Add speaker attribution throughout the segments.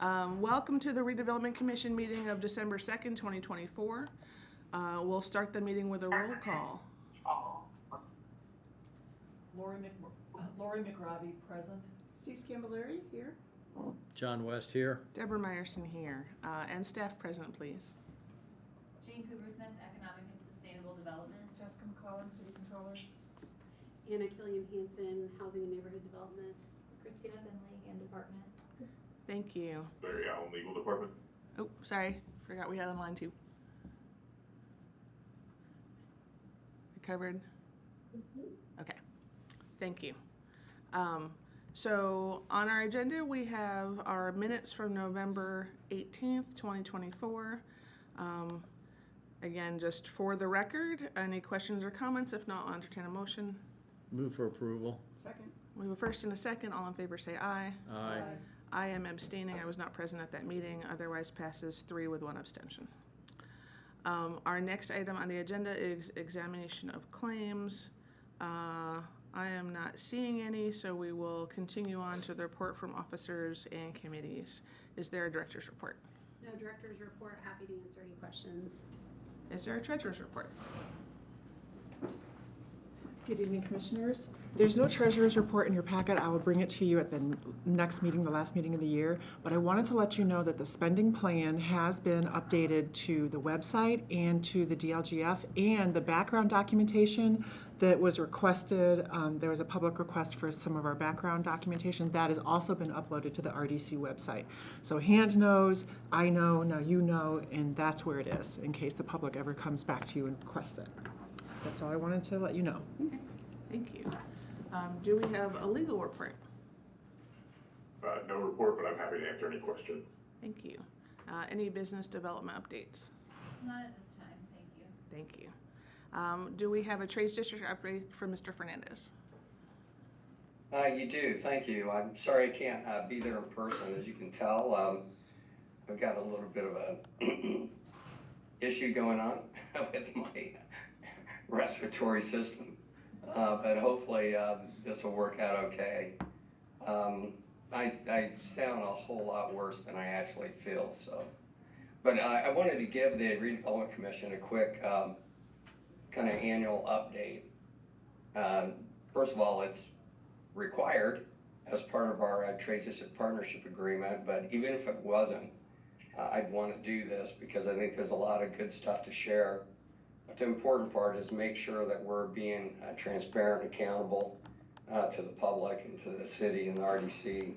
Speaker 1: Welcome to the Redevelopment Commission meeting of December 2nd, 2024. We'll start the meeting with a roll call.
Speaker 2: Lori McRobbie, present.
Speaker 3: Steve Scambolari, here.
Speaker 4: John West here.
Speaker 1: Deborah Meyerson here. And staff present, please.
Speaker 5: Jane Cooper-Smith, Economic and Sustainable Development.
Speaker 3: Jessica McCollum, City Controller.
Speaker 6: Anna Killian-Hansen, Housing and Neighborhood Development.
Speaker 5: Christina Finley, and Department.
Speaker 1: Thank you.
Speaker 7: Larry Allen, Legal Department.
Speaker 1: Oh, sorry. Forgot we had on line 2. Recovered? Okay. Thank you. So on our agenda, we have our minutes from November 18th, 2024. Again, just for the record, any questions or comments? If not, I'll entertain a motion.
Speaker 4: Move for approval.
Speaker 3: Second.
Speaker 1: We have a first and a second. All in favor say aye.
Speaker 4: Aye.
Speaker 1: I am abstaining. I was not present at that meeting. Otherwise passes 3 with 1 abstention. Our next item on the agenda is examination of claims. I am not seeing any, so we will continue on to the report from officers and committees. Is there a director's report?
Speaker 6: No director's report. Happy to answer any questions.
Speaker 1: Is there a treasurer's report?
Speaker 8: Good evening, Commissioners. There's no treasurer's report in your packet. I will bring it to you at the next meeting, the last meeting of the year. But I wanted to let you know that the spending plan has been updated to the website and to the DLGF, and the background documentation that was requested. There was a public request for some of our background documentation. That has also been uploaded to the RDC website. So hand knows, I know, now you know, and that's where it is in case the public ever comes back to you and requests it. That's all I wanted to let you know.
Speaker 1: Okay. Thank you. Do we have a legal report?
Speaker 7: No report, but I'm happy to answer any questions.
Speaker 1: Thank you. Any business development updates?
Speaker 5: Not at this time, thank you.
Speaker 1: Thank you. Do we have a trades district update from Mr. Fernandez?
Speaker 9: You do, thank you. I'm sorry I can't be there in person. As you can tell, I've got a little bit of a issue going on with my respiratory system, but hopefully this will work out okay. I sound a whole lot worse than I actually feel, so. But I wanted to give the Redevelopment Commission a quick kind of annual update. First of all, it's required as part of our Trade District Partnership Agreement, but even if it wasn't, I'd want to do this because I think there's a lot of good stuff to share. But the important part is make sure that we're being transparent, accountable to the public and to the city and the RDC.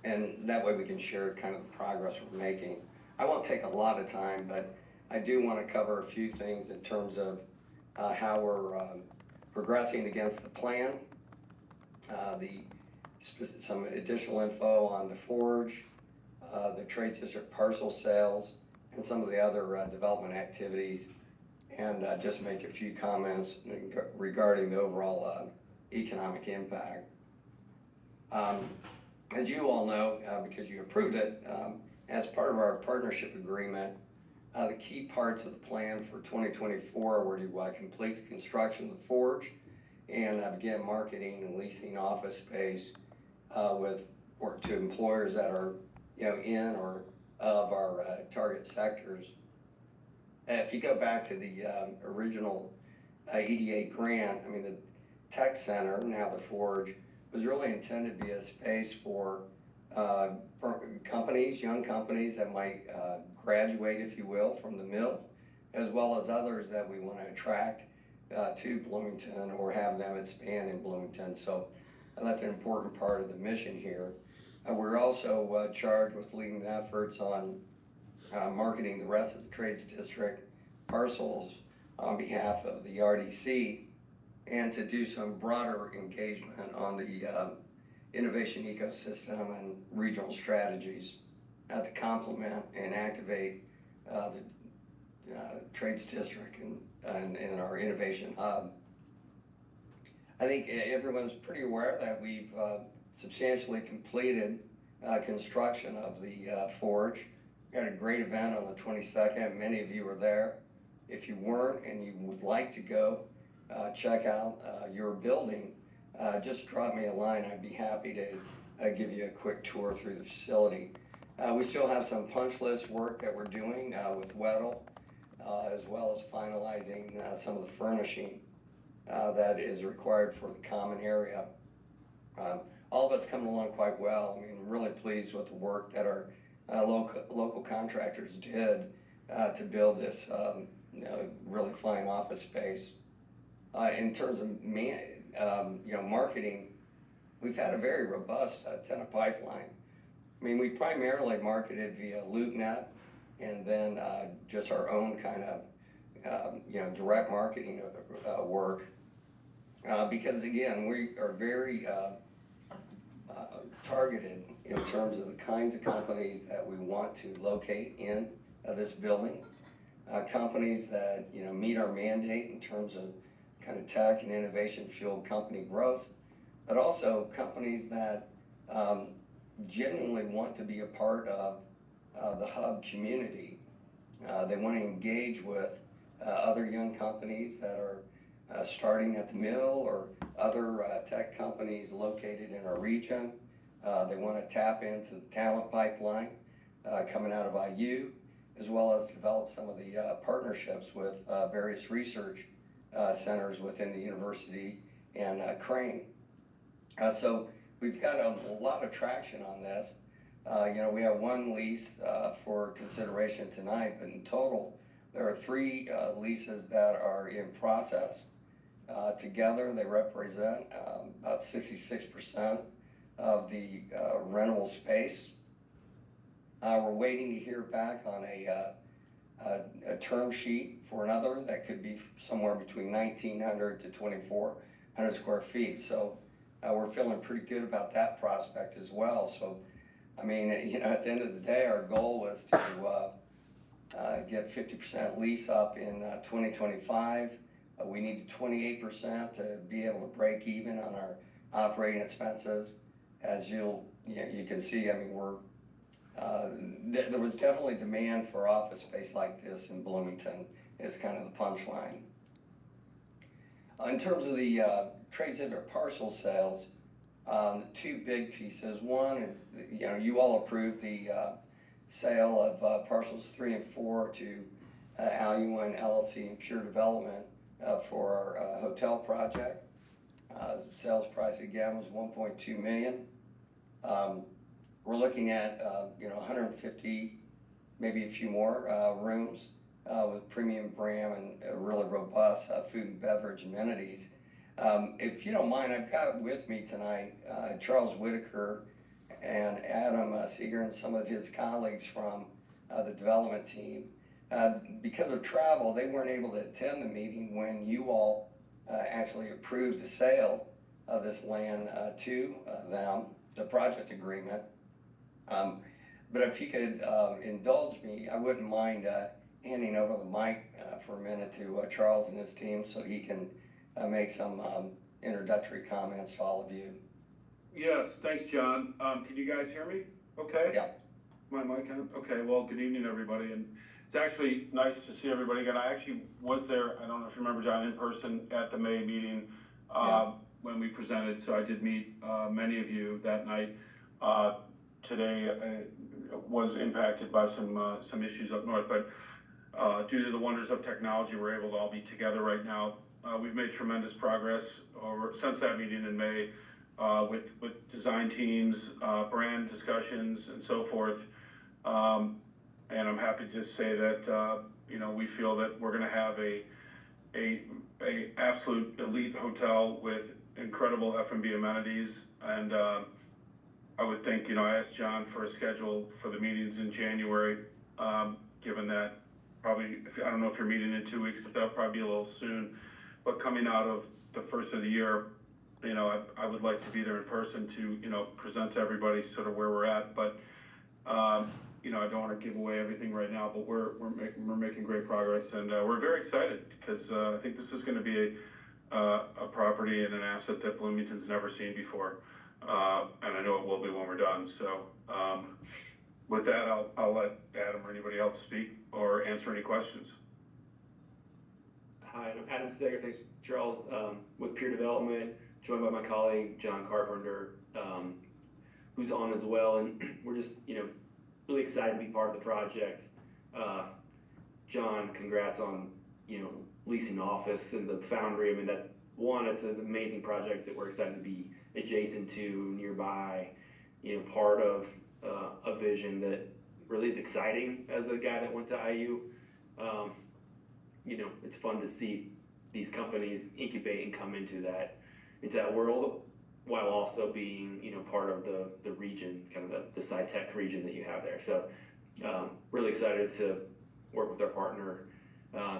Speaker 9: And that way we can share kind of the progress we're making. I won't take a lot of time, but I do want to cover a few things in terms of how we're progressing against the plan, some additional info on the Forge, the Trade District parcel sales, and some of the other development activities, and just make a few comments regarding the overall economic impact. As you all know, because you approved it, as part of our partnership agreement, the key parts of the plan for 2024 were to complete the construction of the Forge and begin marketing and leasing office space to employers that are in or of our target sectors. If you go back to the original EDA grant, I mean the tech center, now the Forge, was really intended to be a space for companies, young companies that might graduate, if you will, from the mill, as well as others that we want to attract to Bloomington or have them expand in Bloomington. So that's an important part of the mission here. We're also charged with leading the efforts on marketing the rest of the Trades District parcels on behalf of the RDC and to do some broader engagement on the innovation ecosystem and regional strategies to complement and activate the Trades District and our innovation hub. I think everyone's pretty aware that we've substantially completed construction of the Forge. We had a great event on the 22nd. Many of you were there. If you weren't and you would like to go check out your building, just drop me a line. I'd be happy to give you a quick tour through the facility. We still have some punch list work that we're doing with Weddle, as well as finalizing some of the furnishing that is required for the common area. All of it's coming along quite well. I mean, I'm really pleased with the work that our local contractors did to build this really fine office space. In terms of marketing, we've had a very robust tenant pipeline. I mean, we primarily marketed via LoopNet and then just our own kind of direct marketing work because again, we are very targeted in terms of the kinds of companies that we want to locate in this building. Companies that meet our mandate in terms of kind of tech and innovation fueled company growth, but also companies that genuinely want to be a part of the hub community. They want to engage with other young companies that are starting at the mill or other tech companies located in our region. They want to tap into the talent pipeline coming out of IU, as well as develop some of the partnerships with various research centers within the university and Crane. So we've got a lot of traction on this. We have one lease for consideration tonight, but in total, there are 3 leases that are in process. Together, they represent about 66% of the rentable space. We're waiting to hear back on a term sheet for another that could be somewhere between 1,900 to 2,400 square feet. So we're feeling pretty good about that prospect as well. So, I mean, at the end of the day, our goal was to get 50% lease up in 2025. We need 28% to be able to break even on our operating expenses. As you can see, I mean, there was definitely demand for office space like this in Bloomington is kind of the punchline. In terms of the trade center parcel sales, 2 big pieces. One is, you all approved the sale of parcels 3 and 4 to Aluen LLC and Pure Development for our hotel project. Sales price again was $1.2 million. We're looking at 150, maybe a few more rooms with premium brand and really robust food and beverage amenities. If you don't mind, I've got with me tonight Charles Whitaker and Adam Seeger and some of his colleagues from the development team. Because of travel, they weren't able to attend the meeting when you all actually approved the sale of this land to them, the project agreement. But if you could indulge me, I wouldn't mind handing over the mic for a minute to Charles and his team so he can make some introductory comments to all of you.
Speaker 10: Yes, thanks, John. Can you guys hear me okay?
Speaker 9: Yeah.
Speaker 10: My mic on? Okay, well, good evening, everybody. And it's actually nice to see everybody again. I actually was there, I don't know if you remember, John, in person at the May meeting when we presented. So I did meet many of you that night. Today was impacted by some issues up north, but due to the wonders of technology, we're able to all be together right now. We've made tremendous progress since that meeting in May with design teams, brand discussions, and so forth. And I'm happy to say that we feel that we're going to have a absolute elite hotel with incredible F&B amenities. And I would think, I asked John for a schedule for the meetings in January, given that probably, I don't know if you're meeting in 2 weeks, but that'll probably be a little soon. But coming out of the first of the year, I would like to be there in person to, present to everybody sort of where we're at. But, I don't want to give away everything right now, but we're making great progress, and we're very excited because I think this is going to be a property and an asset that Bloomington's never seen before. And I know it will be when we're done. So with that, I'll let Adam or anybody else speak or answer any questions.
Speaker 11: Hi, I'm Adam Steger, thanks Charles, with Pure Development, joined by my colleague John Carpenter. who's on as well, and we're just, really excited to be part of the project. John, congrats on, leasing office and the foundry. I mean, it's an amazing project that we're excited to be adjacent to, nearby, part of a vision that really is exciting as a guy that went to IU. It's fun to see these companies incubate and come into that world, while also being, part of the region, kind of the sci-tech region that you have there. So, really excited to work with our partner,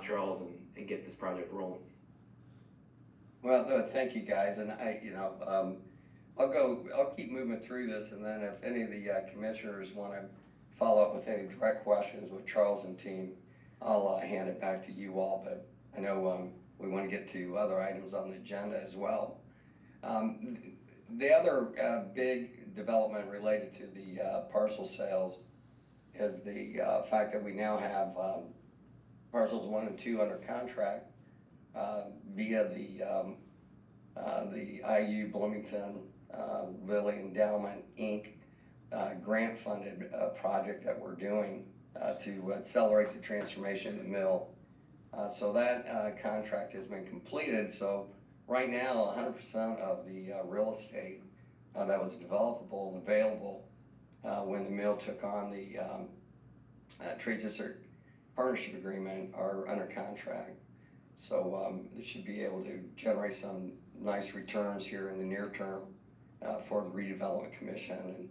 Speaker 11: Charles, and get this project rolling.
Speaker 9: Well, thank you guys, and I'll keep moving through this, and then if any of the commissioners want to follow up with any direct questions with Charles and team, I'll hand it back to you all, but I know we want to get to other items on the agenda as well. The other big development related to the parcel sales is the fact that we now have parcels 1 and 2 under contract via the IU Bloomington Lilly Endowment, Inc. Grant-funded project that we're doing to accelerate the transformation of the mill. So that contract has been completed. So right now, 100% of the real estate that was developable and available when the mill took on the trade district partnership agreement are under contract. So it should be able to generate some nice returns here in the near term for the redevelopment commission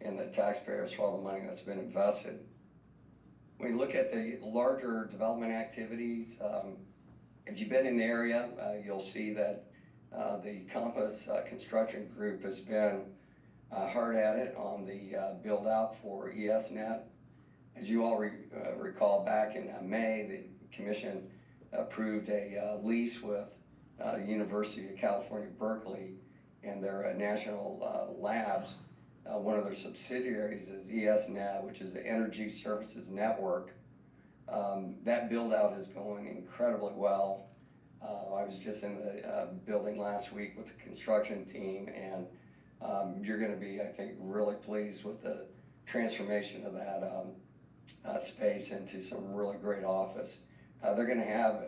Speaker 9: and the taxpayers for all the money that's been invested. When you look at the larger development activities, if you've been in the area, you'll see that the Compass Construction Group has been hard at it on the build out for ESNet. As you all recall, back in May, the commission approved a lease with the University of California, Berkeley, and their national labs. One of their subsidiaries is ESNet, which is the Energy Services Network. That build out is going incredibly well. I was just in the building last week with the construction team, and you're going to be, I think, really pleased with the transformation of that space into some really great office. They're going to have,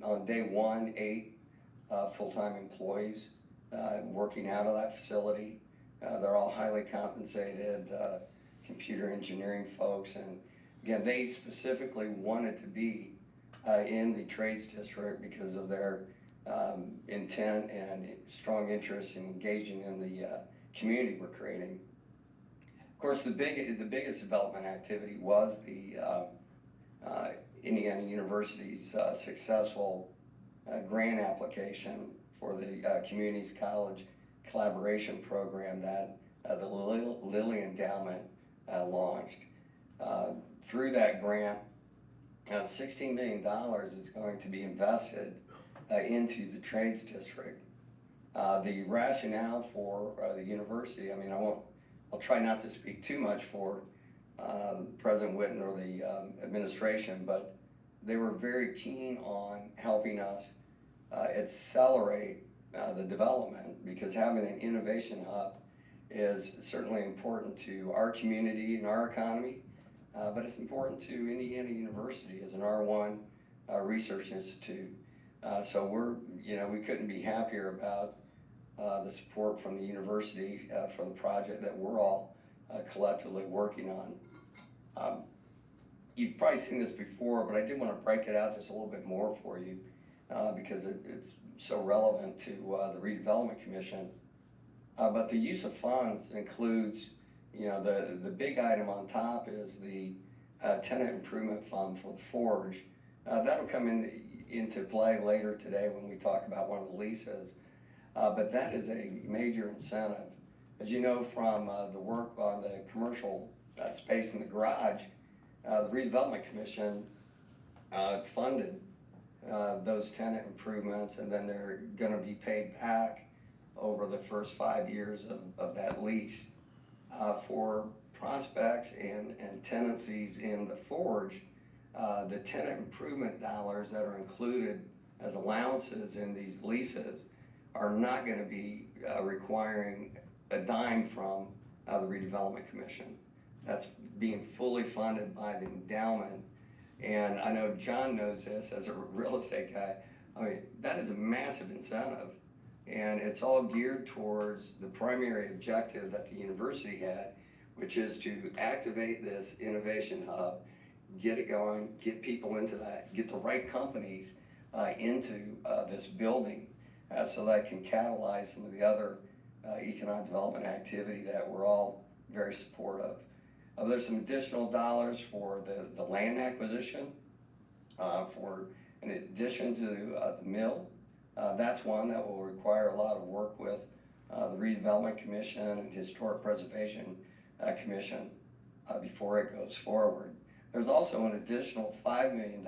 Speaker 9: on day 1, 8 full-time employees working out of that facility. They're all highly compensated computer engineering folks, and again, they specifically wanted to be in the trades district because of their intent and strong interest in engaging in the community we're creating. Of course, the biggest development activity was the Indiana University's successful grant application for the Communities College Collaboration Program that the Lilly Endowment launched. Through that grant, $16 million is going to be invested into the trades district. The rationale for the university, I mean, I'll try not to speak too much for President Whitten or the administration, but they were very keen on helping us accelerate the development, because having an innovation hub is certainly important to our community and our economy, but it's important to Indiana University as an R1 research institute. So we couldn't be happier about the support from the university for the project that we're all collectively working on. You've probably seen this before, but I did want to break it out just a little bit more for you because it's so relevant to the redevelopment commission. But the use of funds includes, the big item on top is the tenant improvement fund for the Forge. That'll come into play later today when we talk about one of the leases. But that is a major incentive. As you know from the work on the commercial space in the garage, the redevelopment commission funded those tenant improvements, and then they're going to be paid back over the first 5 years of that lease. For prospects and tenancies in the Forge, the tenant improvement dollars that are included as allowances in these leases are not going to be requiring a dime from the Redevelopment Commission. That's being fully funded by the endowment. And I know John knows this as a real estate guy. I mean, that is a massive incentive. And it's all geared towards the primary objective that the university had, which is to activate this innovation hub, get it going, get people into that, get the right companies into this building so that can catalyze some of the other economic development activity that we're all very supportive of. There's some additional dollars for the land acquisition for in addition to the mill. That's one that will require a lot of work with the Redevelopment Commission and Historic Preservation Commission before it goes forward. There's also an additional $5 million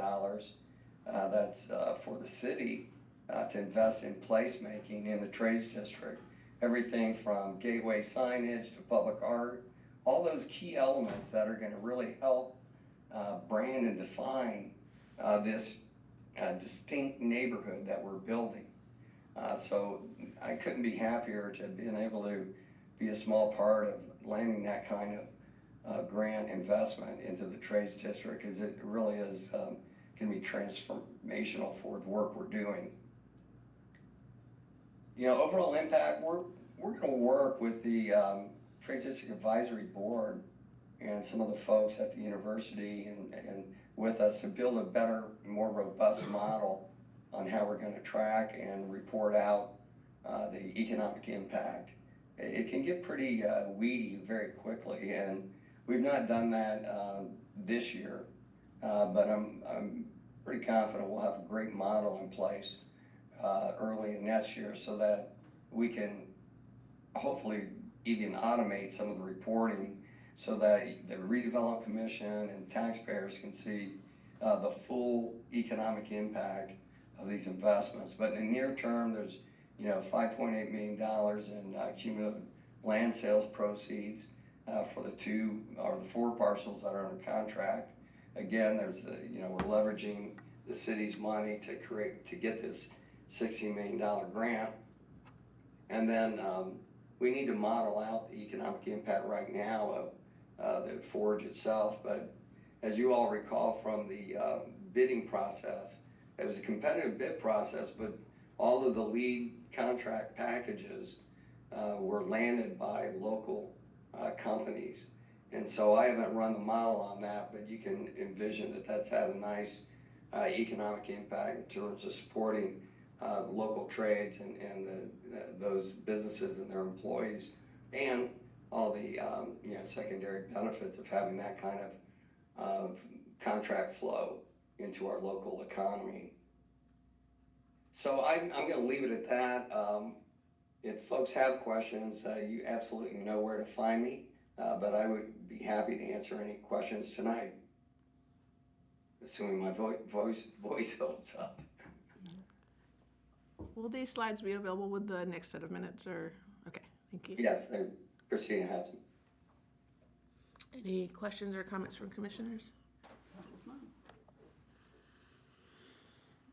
Speaker 9: that's for the city to invest in placemaking in the trades district. Everything from gateway signage to public art, all those key elements that are going to really help brand and define this distinct neighborhood that we're building. So I couldn't be happier to have been able to be a small part of landing that kind of grant investment into the trades district, because it really is can be transformational for the work we're doing. You know, overall impact, we're going to work with the Trades District Advisory Board and some of the folks at the university and with us to build a better, more robust model on how we're going to track and report out the economic impact. It can get pretty weedy very quickly, and we've not done that this year, but I'm pretty confident we'll have a great model in place early next year so that we can hopefully even automate some of the reporting so that the Redevelopment Commission and taxpayers can see the full economic impact of these investments. But in the near term, there's $5.8 million in cumulative land sales proceeds for the 4 parcels that are under contract. Again, there's we're leveraging the city's money to get this $16 million grant, and then we need to model out the economic impact right now of the forge itself. But as you all recall from the bidding process, it was a competitive bid process, but all of the lead contract packages were landed by local companies. And so I haven't run the model on that, but you can envision that that's had a nice economic impact in terms of supporting local trades and those businesses and their employees, and all the secondary benefits of having that kind of contract flow into our local economy. So I'm going to leave it at that. If folks have questions, you absolutely know where to find me, but I would be happy to answer any questions tonight, assuming my voice holds up.
Speaker 1: Will these slides be available with the next set of minutes, or? Okay, thank you.
Speaker 9: Yes, Christina has them.
Speaker 1: Any questions or comments from commissioners?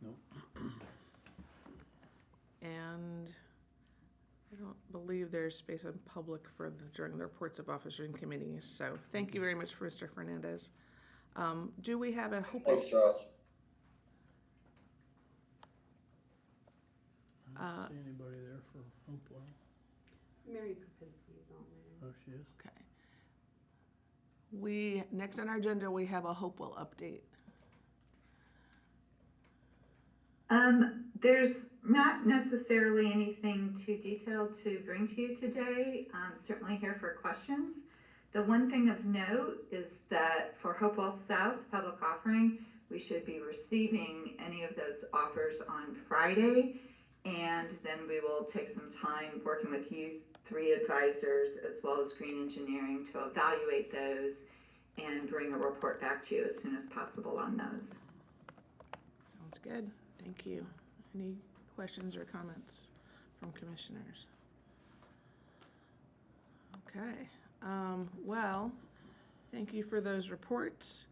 Speaker 4: No.
Speaker 1: And I don't believe there's space in public during the reports of officers and committees, so thank you very much, Mr. Fernandez. Do we have a Hopewell?
Speaker 9: Thanks, Charles.
Speaker 4: I don't see anybody there for Hopewell.
Speaker 6: Mary Kropinski is on there.
Speaker 4: Oh, she is?
Speaker 1: Okay. Next on our agenda, we have a Hopewell update.
Speaker 12: There's not necessarily anything too detailed to bring to you today. I'm certainly here for questions. The one thing of note is that for Hopewell South public offering, we should be receiving any of those offers on Friday, and then we will take some time working with you 3 advisors as well as Green Engineering to evaluate those and bring a report back to you as soon as possible on those.
Speaker 1: Sounds good. Thank you. Any questions or comments from commissioners? Okay. Well, thank you for those reports.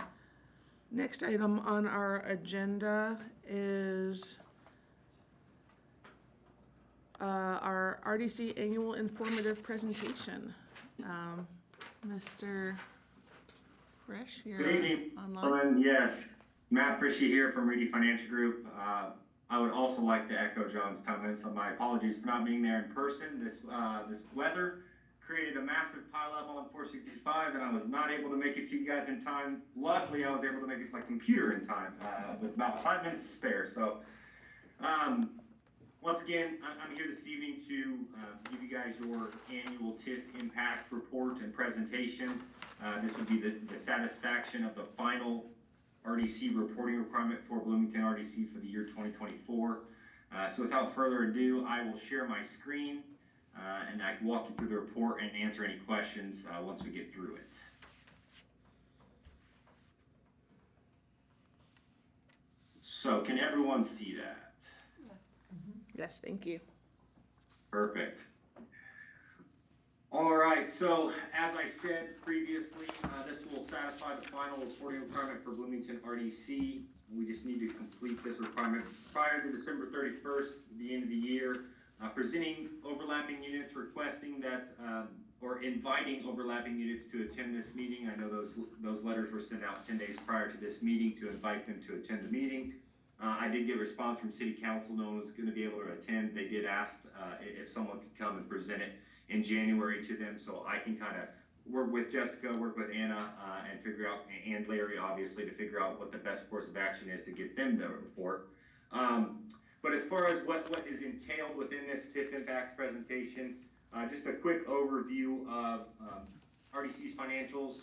Speaker 1: Next item on our agenda is our RDC annual informative presentation. Mr. Frisch, you're
Speaker 13: Good evening,
Speaker 1: online.
Speaker 13: everyone. Yes, Matt Frishy here from Reedy Financial Group. I would also like to echo John's comments on my apologies for not being there in person. This weather created a massive pileup on 465, and I was not able to make it to you guys in time. Luckily, I was able to make it to my computer in time with about 5 minutes to spare. So, once again, I'm here this evening to give you guys your annual TIF impact report and presentation. This would be the satisfaction of the final RDC reporting requirement for Bloomington RDC for the year 2024. So without further ado, I will share my screen and I can walk you through the report and answer any questions once we get through it. So can everyone see that?
Speaker 1: Yes, thank you.
Speaker 13: Perfect. All right, so as I said previously, this will satisfy the final reporting requirement for Bloomington RDC. We just need to complete this requirement prior to December 31st, the end of the year. Presenting overlapping units, requesting that, or inviting overlapping units to attend this meeting. I know those letters were sent out 10 days prior to this meeting to invite them to attend the meeting. I did get a response from City Council. No one was going to be able to attend. They did ask if someone could come and present it in January to them, so I can kind of work with Jessica, work with Anna, and figure out, and Larry obviously, to figure out what the best course of action is to get them the report. But as far as what is entailed within this TIF impacts presentation, just a quick overview of RDC's financials,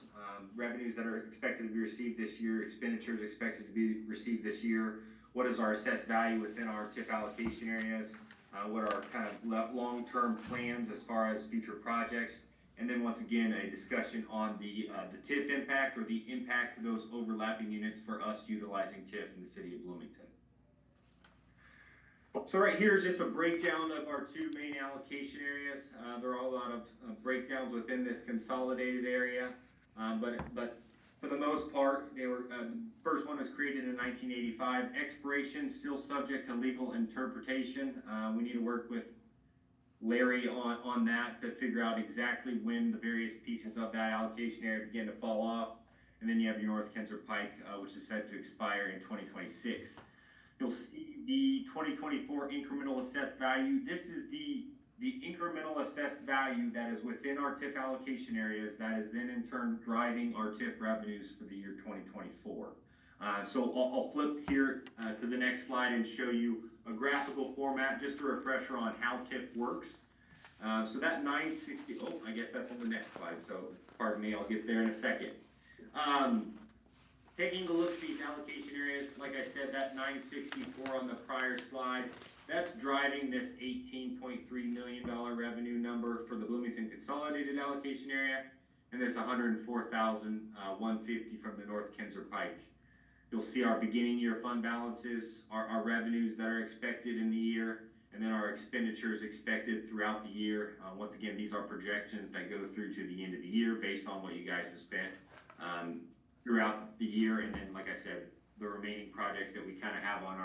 Speaker 13: revenues that are expected to be received this year, expenditures expected to be received this year, what is our assessed value within our TIF allocation areas, what are kind of long-term plans as far as future projects, and then once again, a discussion on the TIF impact or the impact of those overlapping units for us utilizing TIF in the city of Bloomington. So right here is just a breakdown of our two main allocation areas. There are a lot of breakdowns within this consolidated area, but for the most part, they were, the first one was created in 1985. Expiration still subject to legal interpretation. We need to work with Larry on that to figure out exactly when the various pieces of that allocation area begin to fall off. And then you have your North Kensor Pike, which is set to expire in 2026. You'll see the 2024 incremental assessed value. This is the incremental assessed value that is within our TIF allocation areas that is then in turn driving our TIF revenues for the year 2024. So I'll flip here to the next slide and show you a graphical format, just a refresher on how TIF works. So that 960, oh, I guess that's on the next slide, so pardon me, I'll get there in a second. Taking a look at these allocation areas, like I said, that 964 on the prior slide, that's driving this $18.3 million revenue number for the Bloomington Consolidated Allocation Area, and there's $104,150 from the North Kensor Pike. You'll see our beginning year fund balances, our revenues that are expected in the year, and then our expenditures expected throughout the year. Once again, these are projections that go through to the end of the year based on what you guys have spent throughout the year, and then, like I said, the remaining projects that we kind of have on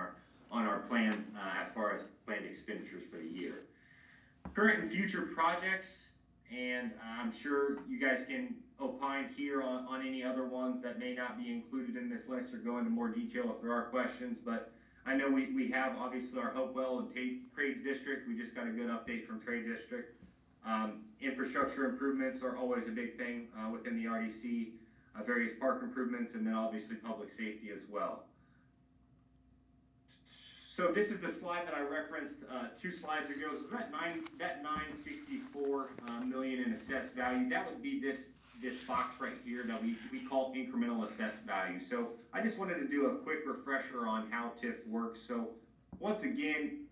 Speaker 13: our plan as far as planned expenditures for the year. Current and future projects, and I'm sure you guys can opine here on any other ones that may not be included in this list or go into more detail if there are questions, but I know we have obviously our Hopewell and Trades District. We just got a good update from Trade District. Infrastructure improvements are always a big thing within the RDC. Various park improvements, and then obviously public safety as well. So this is the slide that I referenced 2 slides ago. So that 964 million in assessed value, that would be this box right here that we call incremental assessed value. So I just wanted to do a quick refresher on how TIF works. So once again,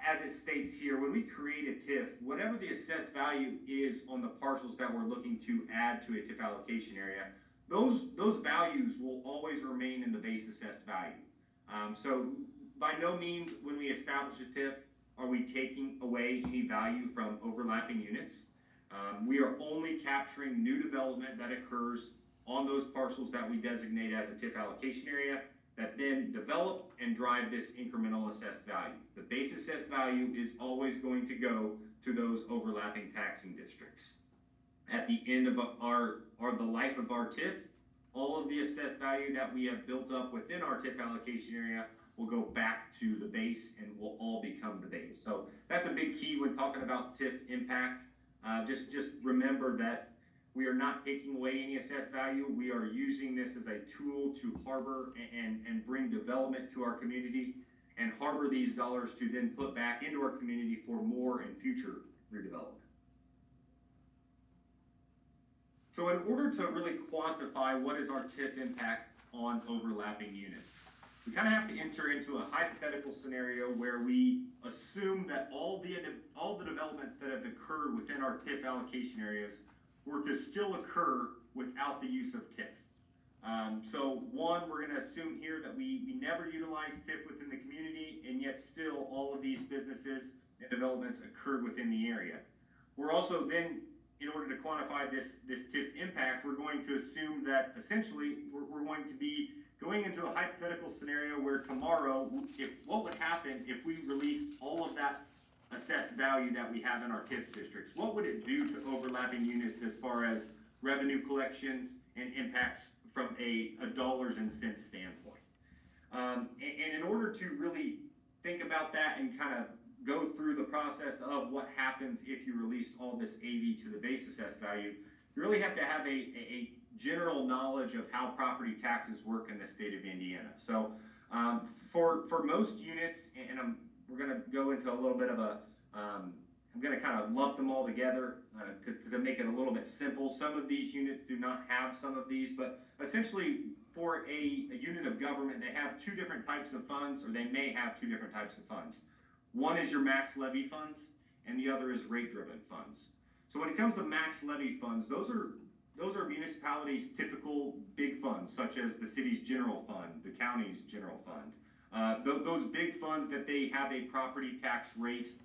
Speaker 13: as it states here, when we create a TIF, whatever the assessed value is on the parcels that we're looking to add to a TIF allocation area, those values will always remain in the base assessed value. So by no means, when we establish a TIF, are we taking away any value from overlapping units. We are only capturing new development that occurs on those parcels that we designate as a TIF allocation area that then develop and drive this incremental assessed value. The base assessed value is always going to go to those overlapping taxing districts. at the end of the life of our TIF, all of the assessed value that we have built up within our TIF allocation area will go back to the base and will all become the base. So that's a big key when talking about TIF impact. Just remember that we are not taking away any assessed value. We are using this as a tool to harbor and bring development to our community and harbor these dollars to then put back into our community for more and future redevelopment. So in order to really quantify what is our TIF impact on overlapping units, we kind of have to enter into a hypothetical scenario where we assume that all the developments that have occurred within our TIF allocation areas were to still occur without the use of TIF. So one, we're going to assume here that we never utilize TIF within the community, and yet still all of these businesses and developments occurred within the area. We're also then, in order to quantify this TIF impact, we're going to assume that essentially we're going to be going into a hypothetical scenario where tomorrow, what would happen if we released all of that assessed value that we have in our TIF districts? What would it do to overlapping units as far as revenue collections and impacts from a dollars and cents standpoint? And in order to really think about that and kind of go through the process of what happens if you release all this AV to the base assessed value, you really have to have a general knowledge of how property taxes work in the state of Indiana. So for most units, and we're going to go into a little bit of I'm going to kind of lump them all together to make it a little bit simple. Some of these units do not have some of these, but essentially for a unit of government, they have two different types of funds, or they may have two different types of funds. One is your max levy funds, and the other is rate-driven funds. So when it comes to max levy funds, those are municipalities' typical big funds, such as the city's general fund, the county's general fund. Those big funds that they have a property tax rate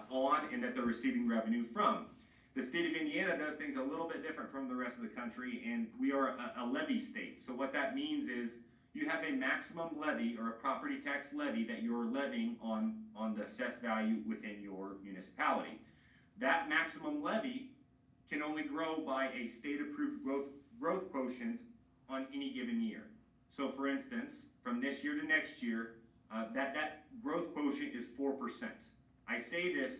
Speaker 13: on and that they're receiving revenue from. The state of Indiana does things a little bit different from the rest of the country, and we are a levy state. So what that means is you have a maximum levy or a property tax levy that you're levying on the assessed value within your municipality. That maximum levy can only grow by a state-approved growth quotient on any given year. So for instance, from this year to next year, that growth quotient is 4%. I say this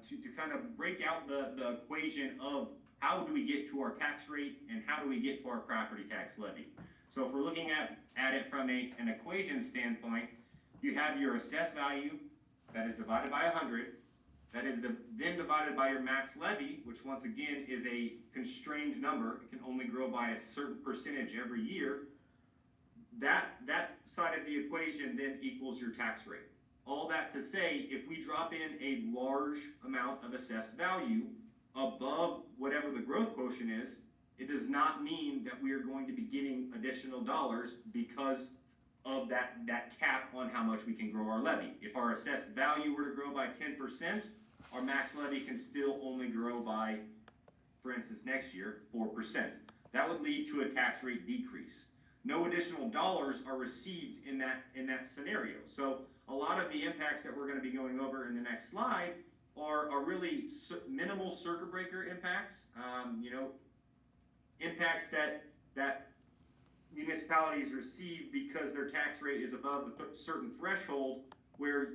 Speaker 13: to kind of break out the equation of how do we get to our tax rate and how do we get to our property tax levy. So if we're looking at it from an equation standpoint, you have your assessed value that is divided by 100, that is then divided by your max levy, which once again is a constrained number. It can only grow by a certain percentage every year. That side of the equation then equals your tax rate. All that to say, if we drop in a large amount of assessed value above whatever the growth quotient is, it does not mean that we are going to be getting additional dollars because of that cap on how much we can grow our levy. If our assessed value were to grow by 10%, our max levy can still only grow by, for instance, next year, 4%. That would lead to a tax rate decrease. No additional dollars are received in that scenario. So a lot of the impacts that we're going to be going over in the next slide are really minimal circuit breaker impacts. Impacts that municipalities receive because their tax rate is above a certain threshold where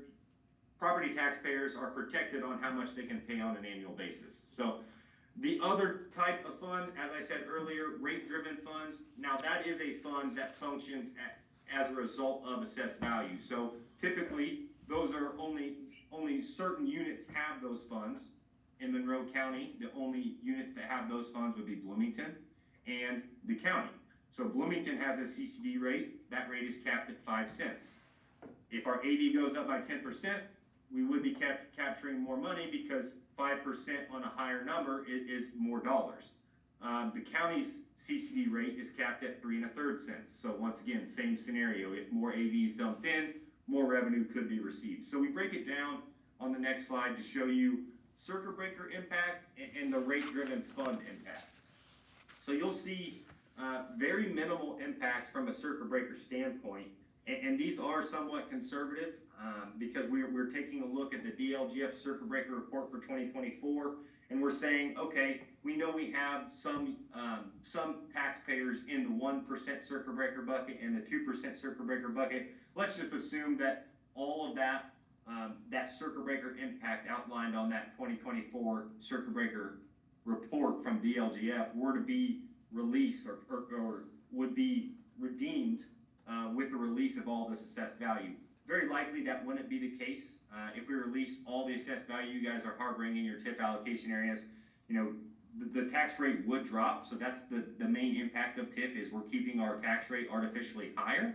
Speaker 13: property taxpayers are protected on how much they can pay on an annual basis. So the other type of fund, as I said earlier, rate-driven funds. Now that is a fund that functions as a result of assessed value. So typically, those are only certain units have those funds. In Monroe County, the only units that have those funds would be Bloomington and the county. So Bloomington has a CCD rate. That rate is capped at 5 cents. If our AV goes up by 10%, we would be capturing more money because 5% on a higher number is more dollars. The county's CCD rate is capped at 3 1/3 cents. So once again, same scenario. If more AVs dumped in, more revenue could be received. So we break it down on the next slide to show you circuit breaker impact and the rate-driven fund impact. So you'll see very minimal impacts from a circuit breaker standpoint and these are somewhat conservative, because we're taking a look at the DLGF circuit breaker report for 2024, and we're saying, okay, we know we have some taxpayers in the 1% circuit breaker bucket and the 2% circuit breaker bucket. Let's just assume that all of that circuit breaker impact outlined on that 2024 circuit breaker report from DLGF were to be released or would be redeemed with the release of all this assessed value. Very likely that wouldn't be the case. If we release all the assessed value you guys are harboring in your TIF allocation areas, you know, the tax rate would drop. So that's the main impact of TIF, is we're keeping our tax rate artificially higher.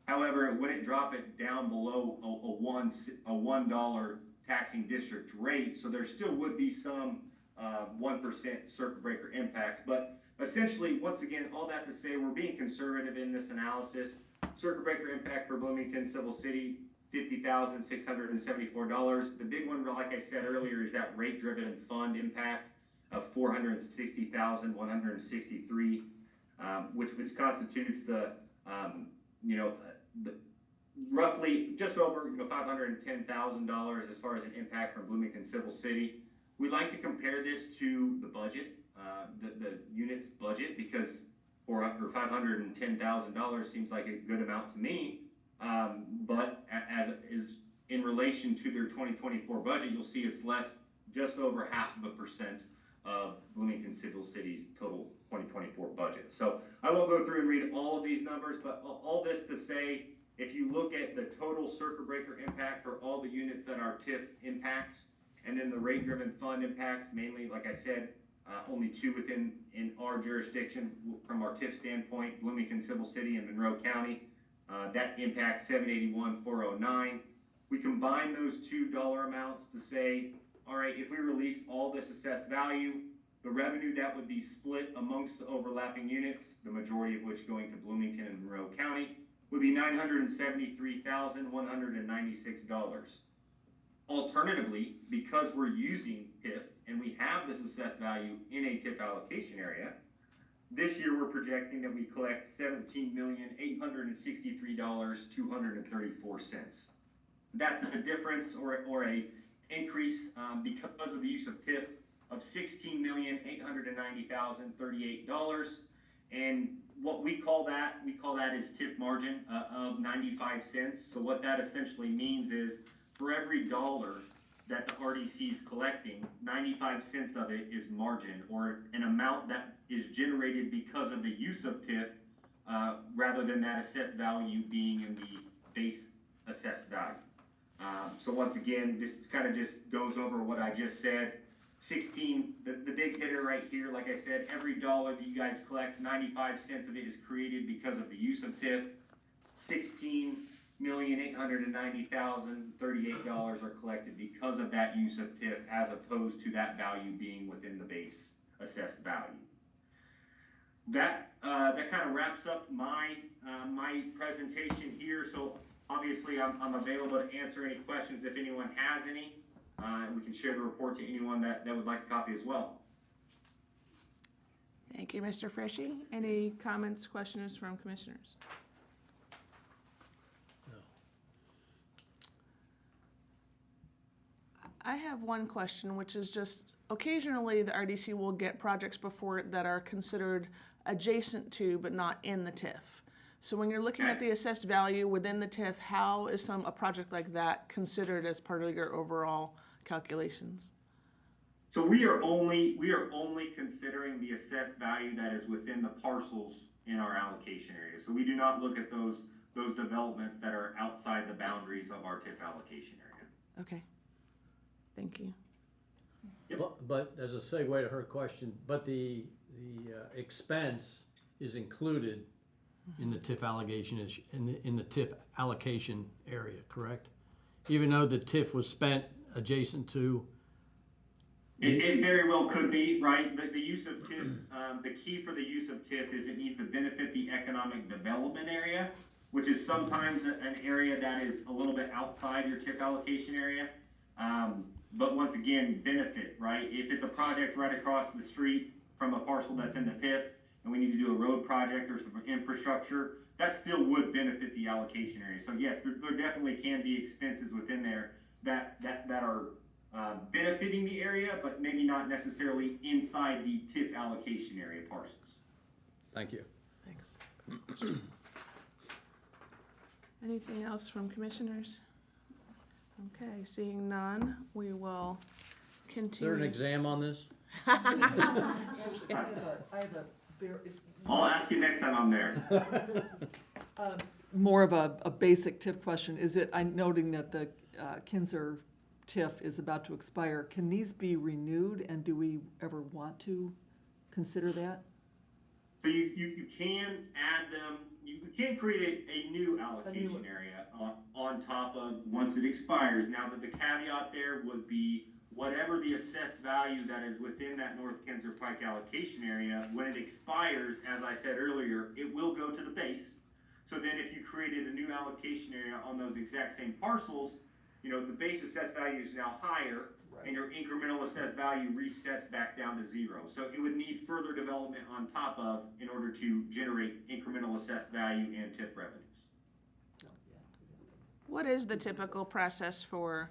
Speaker 13: However, it wouldn't drop it down below a $1 taxing district rate. So there still would be some 1% circuit breaker impacts. But essentially, once again, all that to say, we're being conservative in this analysis. Circuit breaker impact for Bloomington Civil City, $50,674. The big one, like I said earlier, is that rate-driven fund impact of $460,163, which constitutes the roughly just over $510,000 as far as an impact from Bloomington Civil City. We'd like to compare this to the budget, the unit's budget, because for $510,000 seems like a good amount to me. But as is in relation to their 2024 budget, you'll see it's less, just over 0.5% of Bloomington Civil City's total 2024 budget. So I won't go through and read all of these numbers, but all this to say, if you look at the total circuit breaker impact for all the units that our TIF impacts, and then the rate-driven fund impacts, mainly, like I said, only two in our jurisdiction from our TIF standpoint, Bloomington Civil City and Monroe County. That impacts $781,409. We combine those two dollar amounts to say, all right, if we release all this assessed value, the revenue that would be split amongst the overlapping units, the majority of which going to Bloomington and Monroe County, would be $973,196. Alternatively, because we're using TIF and we have this assessed value in a TIF allocation area, this year we're projecting that we collect $17,863,234. That's a difference or a increase because of the use of TIF of $16,890,038. And what we call that is TIF margin of 95 cents. So what that essentially means is for every dollar that the RDC is collecting, 95 cents of it is margin, or an amount that is generated because of the use of TIF rather than that assessed value being in the base assessed value. So once again, this kind of just goes over what I just said. The big hitter right here, like I said, every dollar that you guys collect, 95 cents of it is created because of the use of TIF. $16,890,038 are collected because of that use of TIF, as opposed to that value being within the base assessed value. That kind of wraps up my presentation here. So obviously I'm available to answer any questions if anyone has any. We can share the report to anyone that would like a copy as well.
Speaker 1: Thank you, Mr. Frischi. Any comments, questions from commissioners?
Speaker 4: No.
Speaker 1: I have one question, which is just occasionally the RDC will get projects before it that are considered adjacent to but not in the TIF. So when you're looking at the assessed value within the TIF, how is a project like that considered as part of your overall calculations?
Speaker 13: So we are only considering the assessed value that is within the parcels in our allocation area. So we do not look at those developments that are outside the boundaries of our TIF allocation area.
Speaker 1: Okay, thank you.
Speaker 13: Yep.
Speaker 4: But as a segue to her question, but the expense is included in the TIF allocation in the TIF allocation area, correct? Even though the TIF was spent adjacent to.
Speaker 13: It very well could be, right? The use of TIF, the key for the use of TIF is it needs to benefit the economic development area, which is sometimes an area that is a little bit outside your TIF allocation area. But once again, benefit, right? If it's a project right across the street from a parcel that's in the TIF, and we need to do a road project or some infrastructure, that still would benefit the allocation area. So yes, there definitely can be expenses within there that are benefiting the area, but maybe not necessarily inside the TIF allocation area parcels.
Speaker 4: Thank you.
Speaker 1: Thanks. Anything else from commissioners? Okay, seeing none, we will
Speaker 4: Is
Speaker 1: continue.
Speaker 4: there an exam on this?
Speaker 2: Actually, I have a very,
Speaker 13: I'll ask you next time I'm there.
Speaker 2: more of a basic TIF question. Is it, I'm noting that the Kinzer TIF is about to expire. Can these be renewed, and do we ever want to consider that?
Speaker 13: So you can add them, you can create a new allocation area on top of once it expires. Now that the caveat there would be whatever the assessed value that is within that North Kinzer Pike allocation area, when it expires, as I said earlier, it will go to the base. So then if you created a new allocation area on those exact same parcels, you know, the base assessed value is now higher, and your incremental assessed value resets back down to 0. So it would need further development on top of in order to generate incremental assessed value and TIF revenues.
Speaker 1: What is the typical process for,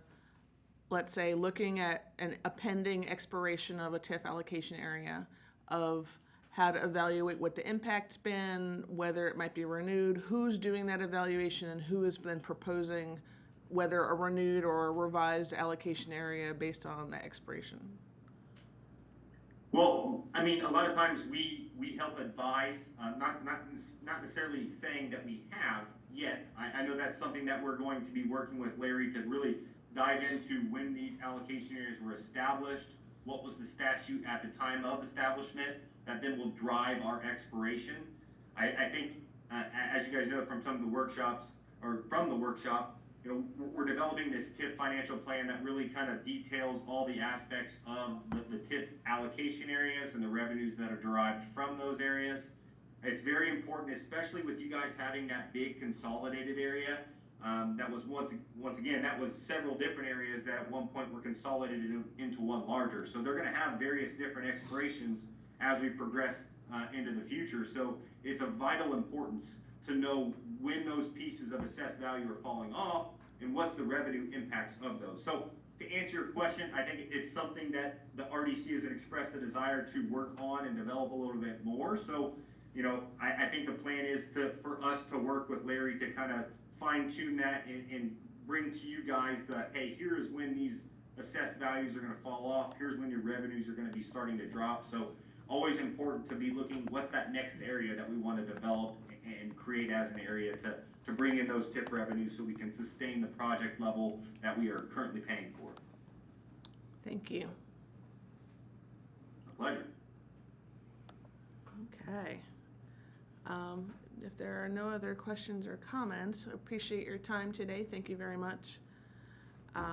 Speaker 1: let's say, looking at a pending expiration of a TIF allocation area, of how to evaluate what the impact's been, whether it might be renewed, who's doing that evaluation, and who has been proposing whether a renewed or a revised allocation area based on the expiration?
Speaker 13: Well, I mean, a lot of times we help advise, not necessarily saying that we have yet. I know that's something that we're going to be working with Larry to really dive into when these allocation areas were established, what was the statute at the time of establishment that then will drive our expiration. I think, as you guys know from some of the workshops, or from the workshop, you know, we're developing this TIF financial plan that really kind of details all the aspects of the TIF allocation areas and the revenues that are derived from those areas. It's very important, especially with you guys having that big consolidated area. That was once again, that was several different areas that at one point were consolidated into one larger. So they're going to have various different expirations as we progress into the future. So it's of vital importance to know when those pieces of assessed value are falling off and what's the revenue impacts of those. So to answer your question, I think it's something that the RDC has expressed a desire to work on and develop a little bit more. So, you know, I think the plan is for us to work with Larry to kind of fine tune that and bring to you guys the, hey, here's when these assessed values are going to fall off. Here's when your revenues are going to be starting to drop. So always important to be looking what's that next area that we want to develop and create as an area to bring in those TIF revenues so we can sustain the project level that we are currently paying for.
Speaker 1: Thank you.
Speaker 13: A pleasure.
Speaker 1: Okay. If there are no other questions or comments, appreciate your time today. Thank you very much.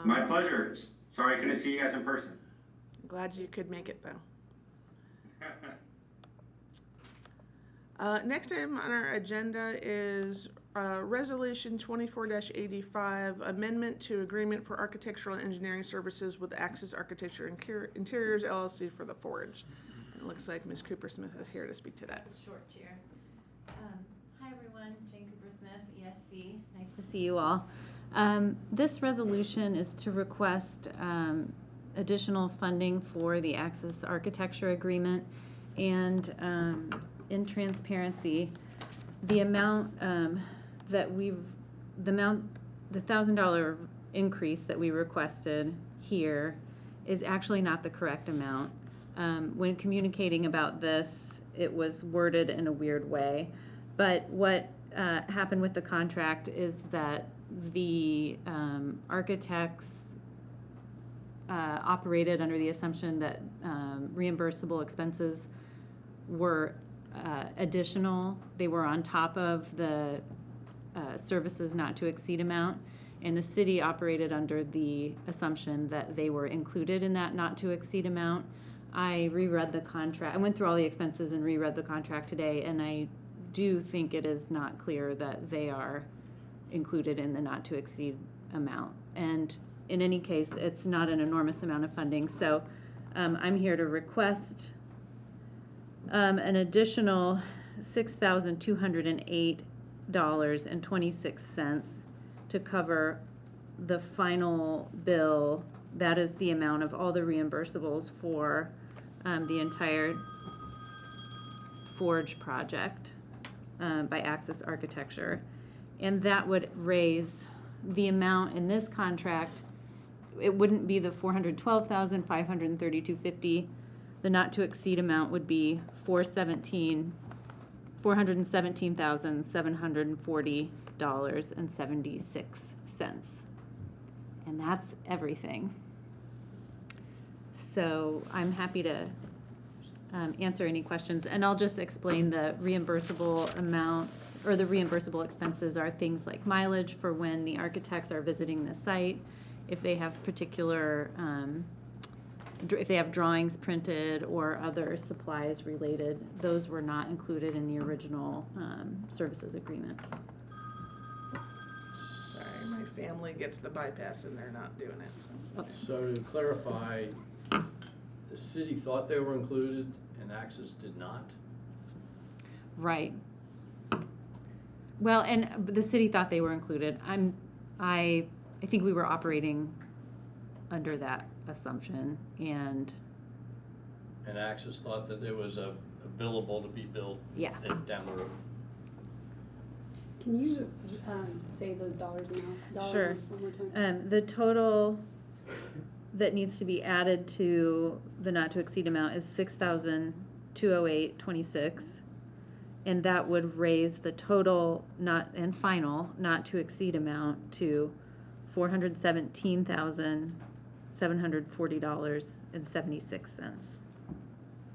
Speaker 13: My pleasure. Sorry I couldn't see you guys in person.
Speaker 1: Glad you could make it, though. Next item on our agenda is Resolution 24-85, Amendment to Agreement for Architectural and Engineering Services with Axis Architecture and Interiors LLC for the Forge. It looks like Ms. Cooper Smith is here to speak to that.
Speaker 5: Short chair. Hi, everyone. Jane Cooper Smith, ESC. Nice to see you all. This resolution is to request additional funding for the Axis Architecture Agreement, and in transparency, the amount the $1,000 increase that we requested here is actually not the correct amount. When communicating about this, it was worded in a weird way. But what happened with the contract is that the architects operated under the assumption that reimbursable expenses were additional. They were on top of the services not to exceed amount, and the city operated under the assumption that they were included in that not to exceed amount. I reread the contract. I went through all the expenses and reread the contract today, and I do think it is not clear that they are included in the not to exceed amount. And in any case, it's not an enormous amount of funding. So I'm here to request an additional $6,208.26 to cover the final bill. That is the amount of all the reimbursables for the entire Forge project by Axis Architecture. And that would raise the amount in this contract. It wouldn't be the $412,532.50. The not to exceed amount would be $417,740.76. And that's everything. So I'm happy to answer any questions, and I'll just explain the reimbursable amounts, or the reimbursable expenses are things like mileage for when the architects are visiting the site, if they have particular, if they have drawings printed or other supplies related. Those were not included in the original services agreement.
Speaker 1: Sorry, my family gets the bypass and they're not doing it, so.
Speaker 4: So to clarify, the city thought they were included and Axis did not?
Speaker 5: Right. Well, and the city thought they were included. I think we were operating under that assumption, and
Speaker 4: Axis thought that there was a billable to be billed
Speaker 5: yeah.
Speaker 4: down the road.
Speaker 6: Can you say those dollars
Speaker 5: Sure.
Speaker 6: amounts one more time?
Speaker 5: The total that needs to be added to the not to exceed amount is $6,208.26, and that would raise the total final not to exceed amount to $417,740.76.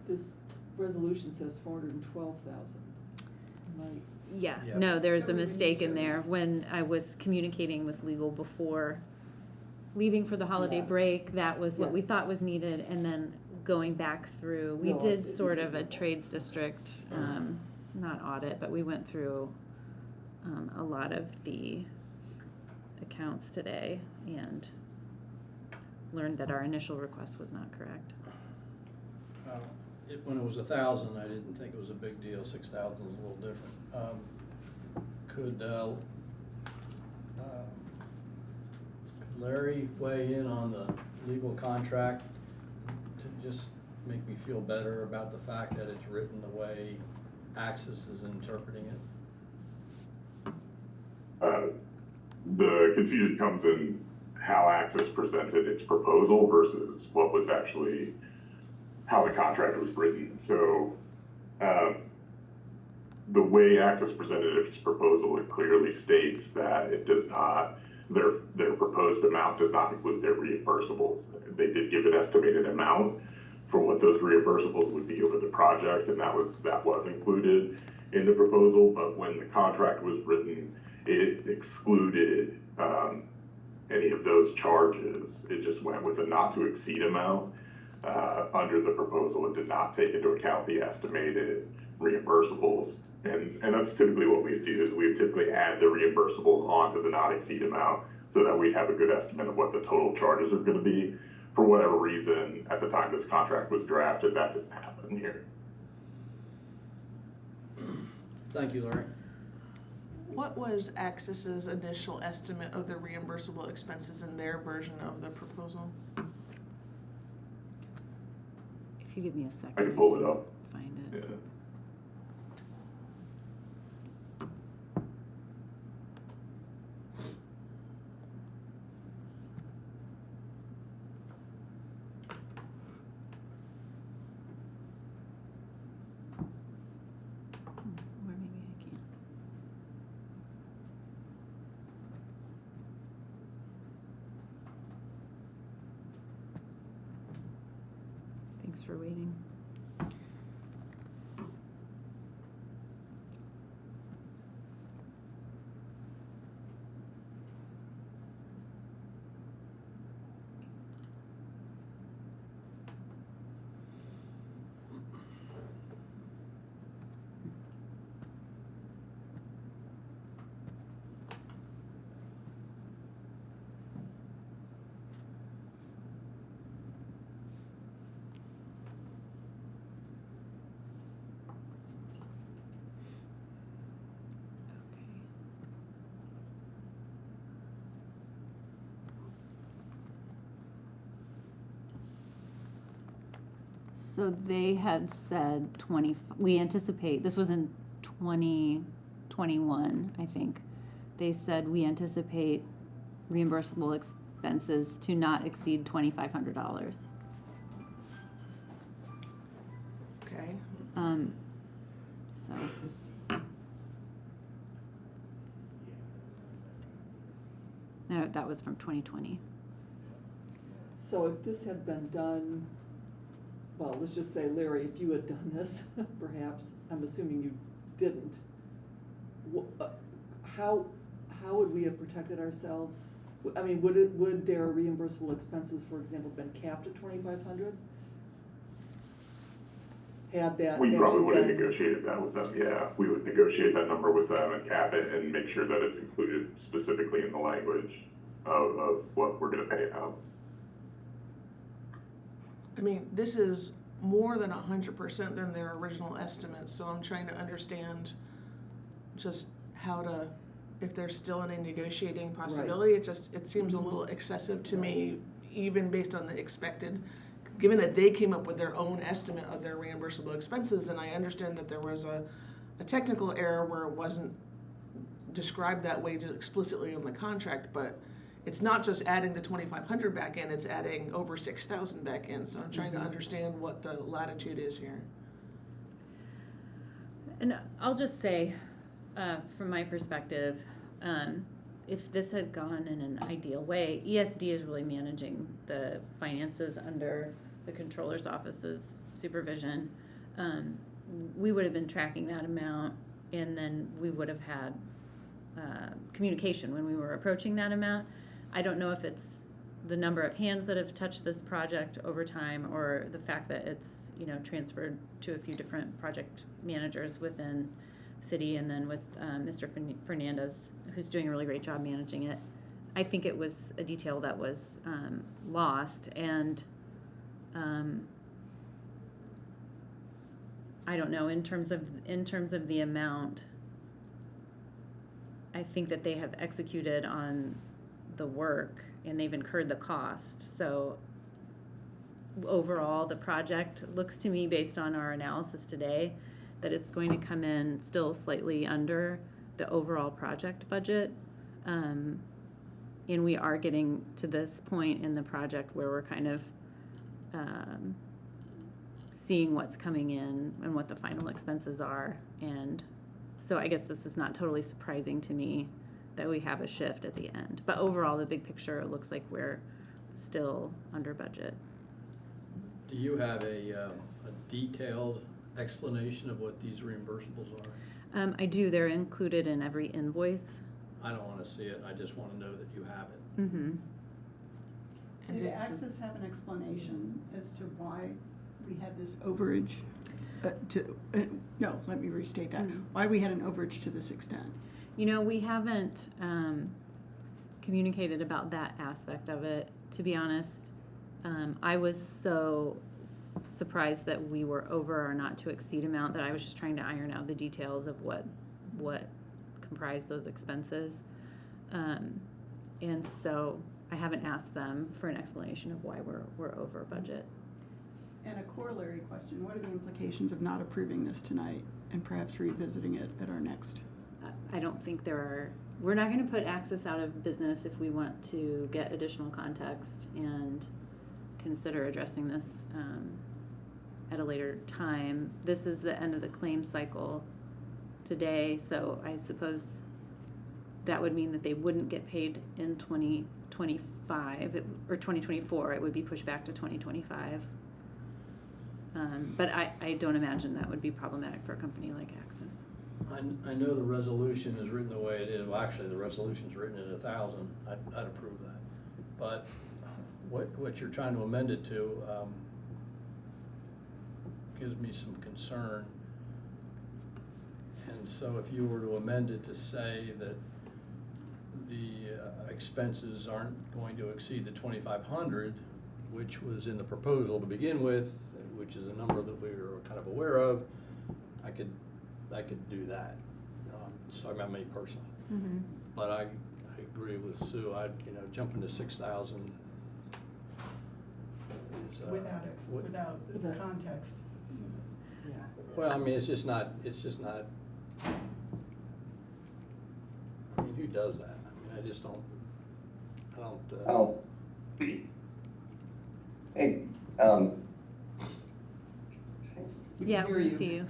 Speaker 2: This resolution says 412,000.
Speaker 5: Yeah,
Speaker 4: Yeah.
Speaker 5: no, there's a
Speaker 2: So we
Speaker 5: mistake in
Speaker 2: need to-
Speaker 5: there. When I was communicating with legal before leaving for the holiday
Speaker 2: Yeah.
Speaker 5: break, that was what
Speaker 2: Yeah.
Speaker 5: we thought was needed, and then going back through, we
Speaker 2: No, I
Speaker 5: did
Speaker 2: see.
Speaker 5: sort of a trades district, not audit, but we went through a lot of the accounts today and learned that our initial request was not correct.
Speaker 4: When it was 1,000, I didn't think it was a big deal. 6,000 is a little different. Could Larry weigh in on the legal contract to just make me feel better about the fact that it's written the way Axis is interpreting it?
Speaker 7: The confusion comes in how Axis presented its proposal versus what was actually, how the contract was written. So, the way Axis presented its proposal, it clearly states that it does not, their proposed amount does not include their reimbursables. They did give an estimated amount for what those reimbursables would be over the project, and that was included in the proposal, but when the contract was written, it excluded any of those charges. It just went with a not to exceed amount under the proposal. It did not take into account the estimated reimbursables. And that's typically what we do, is we typically add the reimbursables onto the not exceed amount so that we have a good estimate of what the total charges are gonna be. For whatever reason, at the time this contract was drafted, that didn't happen here.
Speaker 4: Thank you, Larry.
Speaker 1: What was Axis's initial estimate of the reimbursable expenses in their version of the proposal?
Speaker 5: If you give me a second.
Speaker 7: I can pull it up.
Speaker 5: Find it.
Speaker 7: Yeah.
Speaker 5: Or maybe I can't. Thanks for waiting. So they had said we anticipate, this was in 2021, I think. They said we anticipate reimbursable expenses to not exceed $2,500.
Speaker 1: Okay.
Speaker 5: So. No, that was from 2020.
Speaker 2: So if this had been done, well, let's just say, Larry, if you had done this, perhaps, I'm assuming you didn't, how would we have protected ourselves? I mean, would their reimbursable expenses, for example, been capped at 2,500? Had that
Speaker 7: We probably would have
Speaker 2: been-
Speaker 7: negotiated that with them, yeah. We would negotiate that number with them and cap it and make sure that it's included specifically in the language of what we're gonna pay out.
Speaker 1: I mean, this is more than 100% than their original estimate, so I'm trying to understand just how to, if there's still any negotiating possibility. It seems a little excessive to me, even based on the expected, given that they came up with their own estimate of their reimbursable expenses, and I understand that there was a technical error where it wasn't described that way explicitly in the contract, but it's not just adding the 2,500 back in, it's adding over 6,000 back in, so I'm trying to understand what the latitude is here.
Speaker 5: And I'll just say, from my perspective, if this had gone in an ideal way, ESD is really managing the finances under the controller's office's supervision. We would have been tracking that amount, and then we would have had communication when we were approaching that amount. I don't know if it's the number of hands that have touched this project over time, or the fact that it's, transferred to a few different project managers within city, and then with Mr. Fernandez, who's doing a really great job managing it. I think it was a detail that was lost, and I don't know, in terms of the amount, I think that they have executed on the work and they've incurred the cost. So overall, the project looks to me, based on our analysis today, that it's going to come in still slightly under the overall project budget. And we are getting to this point in the project where we're kind of seeing what's coming in and what the final expenses are. And so I guess this is not totally surprising to me that we have a shift at the end. But overall, the big picture looks like we're still under budget.
Speaker 4: Do you have a detailed explanation of what these reimbursables are?
Speaker 5: I do. They're included in every invoice.
Speaker 4: I don't want to see it. I just want to know that you have it.
Speaker 5: Mm-hmm.
Speaker 3: Did Access have an explanation as to why we had this overage? No, let me restate that. Why we had an overage to this extent?
Speaker 5: We haven't communicated about that aspect of it, to be honest. I was so surprised that we were over our not to exceed amount that I was just trying to iron out the details of what comprised those expenses. And so I haven't asked them for an explanation of why we're over budget.
Speaker 3: And a corollary question, what are the implications of not approving this tonight and perhaps revisiting it at our next?
Speaker 5: I don't think we're not going to put Access out of business if we want to get additional context and consider addressing this at a later time. This is the end of the claim cycle today, so I suppose that would mean that they wouldn't get paid in 2025 or 2024. It would be pushed back to 2025. But I don't imagine that would be problematic for a company like Access.
Speaker 4: I know the resolution is written the way it is. Well, actually, the resolution's written at 1,000. I'd approve that. But what you're trying to amend it to gives me some concern. And so if you were to amend it to say that the expenses aren't going to exceed the 2,500, which was in the proposal to begin with, which is a number that we were kind of aware of, I could do that. So I mean, personally.
Speaker 5: Mm-hmm.
Speaker 4: But I agree with Sue. Jumping to 6,000 claims.
Speaker 3: Without context.
Speaker 2: Yeah.
Speaker 4: Well, I mean, it's just not, I mean, who does that? I mean, I don't.
Speaker 9: Oh. Hey,
Speaker 5: Yeah,
Speaker 2: hear
Speaker 5: we
Speaker 2: you.
Speaker 5: see you.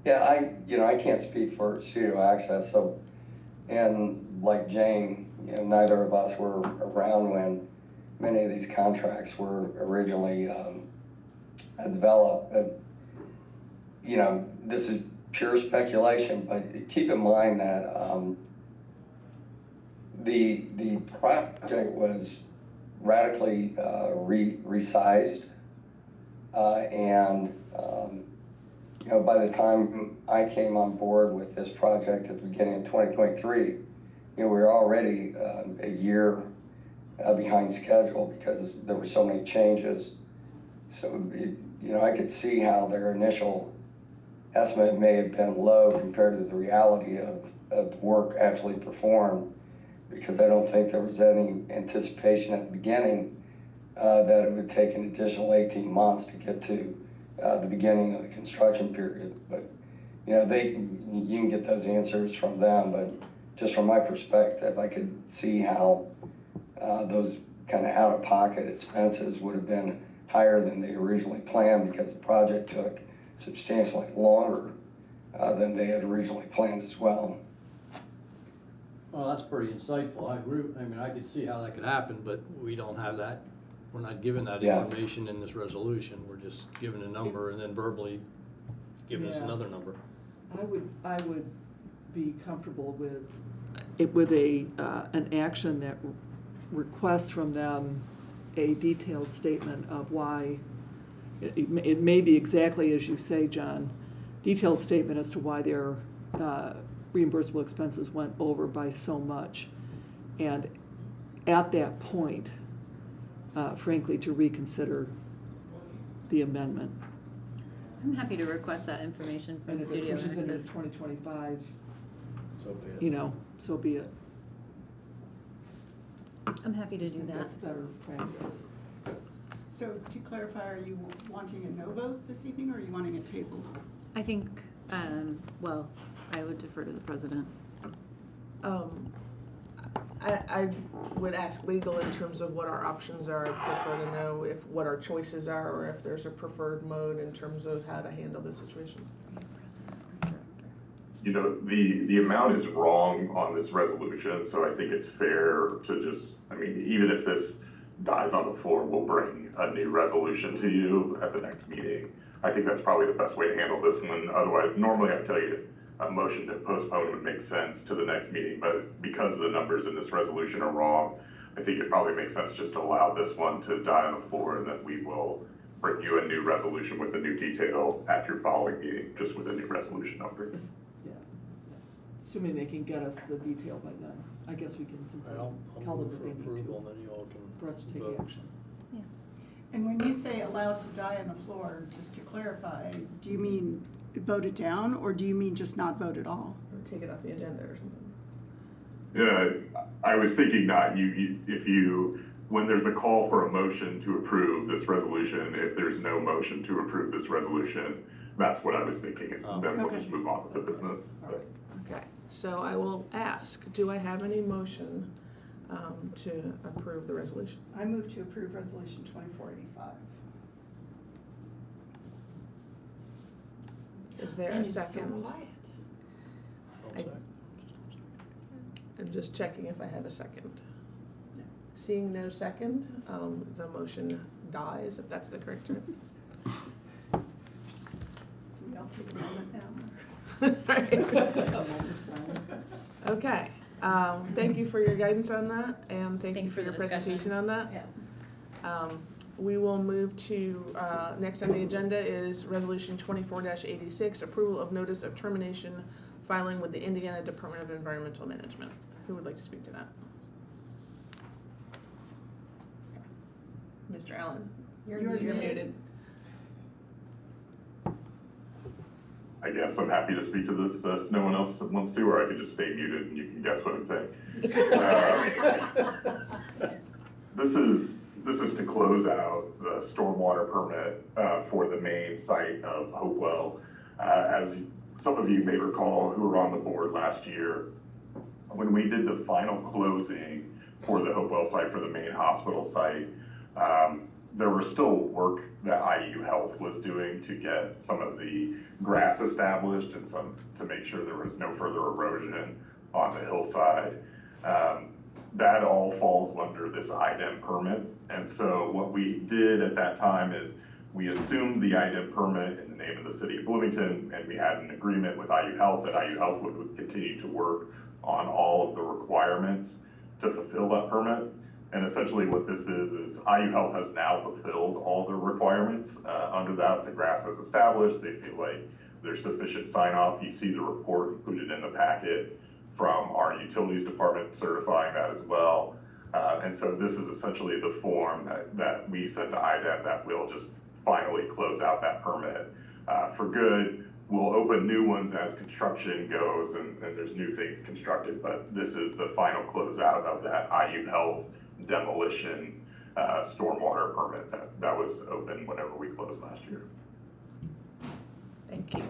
Speaker 9: yeah, I can't speak for Studio Access, so, and like Jane, neither of us were around when many of these contracts were originally, developed. This is pure speculation, but keep in mind that, the project was radically, resized, and, by the time I came on board with this project at the beginning of 2023, we were already a year behind schedule because there were so many changes. So, I could see how their initial estimate may have been low compared to the reality of work actually performed, because I don't think there was any anticipation at the beginning that it would take an additional 18 months to get to the beginning of the construction period. But, you can get those answers from them, but just from my perspective, I could see how those kind of out-of-pocket expenses would have been higher than they originally planned, because the project took substantially longer than they had originally planned as well.
Speaker 4: Well, that's pretty insightful. I agree. I mean, I could see how that could happen, but we don't have that. We're not given that
Speaker 9: Yeah.
Speaker 4: information in this resolution. We're just given a number and then verbally giving us
Speaker 2: Yeah.
Speaker 4: another number.
Speaker 2: I would be comfortable with an action that requests from them a detailed statement of why, it may be exactly as you say, John, detailed statement as to why their reimbursable expenses went over by so much. And at that point, frankly, to reconsider the amendment.
Speaker 5: I'm happy to request that information
Speaker 2: And
Speaker 5: from
Speaker 2: if it
Speaker 5: Studio
Speaker 2: pushes into
Speaker 5: Access.
Speaker 2: 2025,
Speaker 4: So be it.
Speaker 2: so be it.
Speaker 5: I'm happy to do that.
Speaker 2: That's better practice.
Speaker 3: So to clarify, are you wanting a no vote this evening, or are you wanting a table?
Speaker 5: I think, well, I would defer to the president.
Speaker 1: I would ask legal in terms of what our options are. I'd prefer to know what our choices are, or if there's a preferred mode in terms of how to handle the situation.
Speaker 7: The amount is wrong on this resolution, so I think it's fair to just, even if this dies on the floor, we'll bring a new resolution to you at the next meeting. I think that's probably the best way to handle this one. Otherwise, normally I'd tell you a motion to postpone would make sense to the next meeting, but because the numbers in this resolution are wrong, I think it probably makes sense just to allow this one to die on the floor, and then we will bring you a new resolution with a new detail at your following meeting, just with a new resolution number.
Speaker 2: Yeah. Assuming they can get us the detail by then. I guess we can simply
Speaker 4: I'll
Speaker 2: tell them
Speaker 4: move
Speaker 2: that
Speaker 4: for
Speaker 2: they need
Speaker 4: approval,
Speaker 2: to,
Speaker 4: then you all can
Speaker 2: for us to take
Speaker 4: vote.
Speaker 2: action.
Speaker 3: And when you say allowed to die on the floor, just to clarify, do you mean vote it down, or do you mean just not vote at all?
Speaker 1: Or take it off the agenda or something.
Speaker 7: Yeah, I was thinking not, when there's a call for a motion to approve this resolution, if there's no motion to approve this resolution, that's what I was thinking, is then we'll
Speaker 3: Okay.
Speaker 7: just move on with the business. But
Speaker 1: Okay, so I will ask, do I have any motion to approve the resolution?
Speaker 3: I move to approve resolution 2485.
Speaker 1: Is there a second?
Speaker 4: I'll
Speaker 1: I-
Speaker 4: second.
Speaker 1: I'm just checking if I have a second. Seeing no second, the motion dies, if that's the correct term.
Speaker 3: We all take a moment now.
Speaker 1: Okay, thank you for your guidance on that, and thank you
Speaker 5: Thanks
Speaker 1: for
Speaker 5: for
Speaker 1: your
Speaker 5: the discussion.
Speaker 1: presentation on that.
Speaker 5: Yeah.
Speaker 1: We will move to, next on the agenda is Resolution 24-86, approval of notice of termination filing with the Indiana Department of Environmental Management. Who would like to speak to that? Mr. Allen? You're muted.
Speaker 7: I guess I'm happy to speak to this if no one else wants to, or I could just stay muted and you can guess what I'm saying. this is to close out the stormwater permit for the main site of Hopewell. As some of you may recall who were on the board last year, when we did the final closing for the Hopewell site, for the main hospital site, there was still work that IU Health was doing to get some of the grass established and some to make sure there was no further erosion on the hillside. That all falls under this IDEM permit. And so what we did at that time is we assumed the IDEM permit in the name of the city of Bloomington, and we had an agreement with IU Health that IU Health would continue to work on all of the requirements to fulfill that permit. And essentially what this is IU Health has now fulfilled all the requirements. Under that, the grass is established. They feel like there's sufficient sign off. You see the report included in the packet from our utilities department certifying that as well. And so this is essentially the form that we sent to IDEM that will just finally close out that permit for good. We'll open new ones as construction goes and there's new things constructed, but this is the final closeout of that IU Health demolition stormwater permit that was open whenever we closed last year.
Speaker 1: Thank you.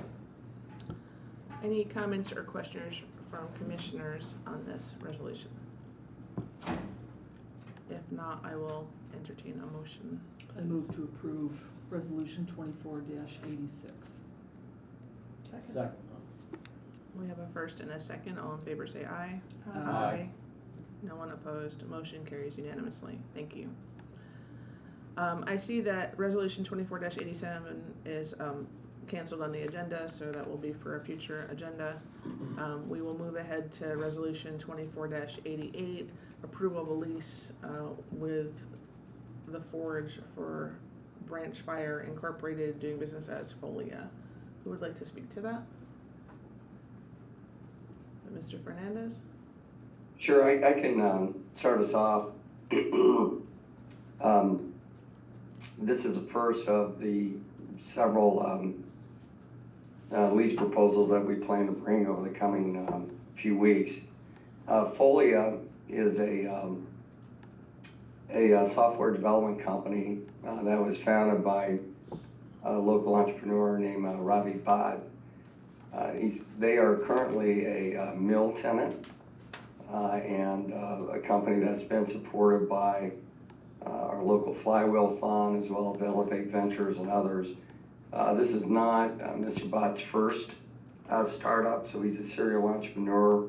Speaker 1: Any comments or questions from commissioners on this resolution? If not, I will entertain a motion.
Speaker 2: I move to approve resolution 24-86.
Speaker 4: Second.
Speaker 1: We have a first and a second. All in favor say aye.
Speaker 4: Aye.
Speaker 1: No one opposed. Motion carries unanimously. Thank you. I see that resolution 24-87 is canceled on the agenda, so that will be for a future agenda. We will move ahead to resolution 24-88, approval of a lease with the Forge for Branch Fire Incorporated, doing business as Folia. Who would like to speak to that? Mr. Fernandez?
Speaker 9: Sure, I can start us off. This is the first of the several lease proposals that we plan to bring over the coming few weeks. Folia is a software development company that was founded by a local entrepreneur named Ravi Bhatt. They are currently a mill tenant and a company that's been supported by our local Flywheel Fund as well as Elevate Ventures and others. This is not Mr. Bhatt's first startup, so he's a serial entrepreneur,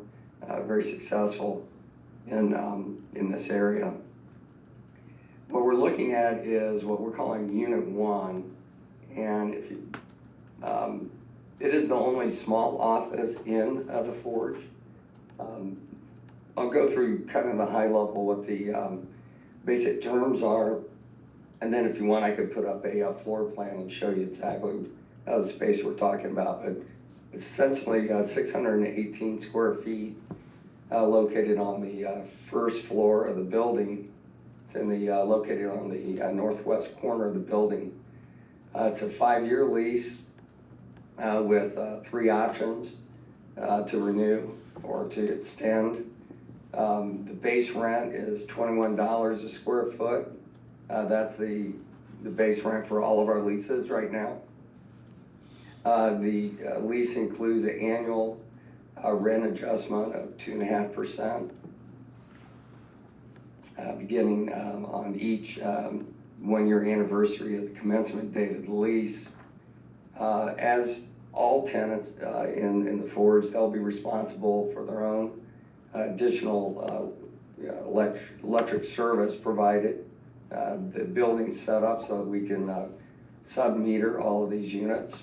Speaker 9: very successful in this area. What we're looking at is what we're calling Unit 1, and if you, it is the only small office in the Forge. I'll go through kind of the high level what the basic terms are, and then if you want I could put up a floor plan and show you exactly the space we're talking about, but it's essentially 618 square feet located on the first floor of the building. It's in the located on the northwest corner of the building. It's a 5-year lease with 3 options to renew or to extend. The base rent is $21 a square foot. That's the base rent for all of our leases right now. The lease includes an annual rent adjustment of 2.5%, beginning on each 1-year anniversary of the commencement date of the lease. As all tenants in the Forge, they'll be responsible for their own additional electric service provided. The building's set up so that we can sub-meter all of these units.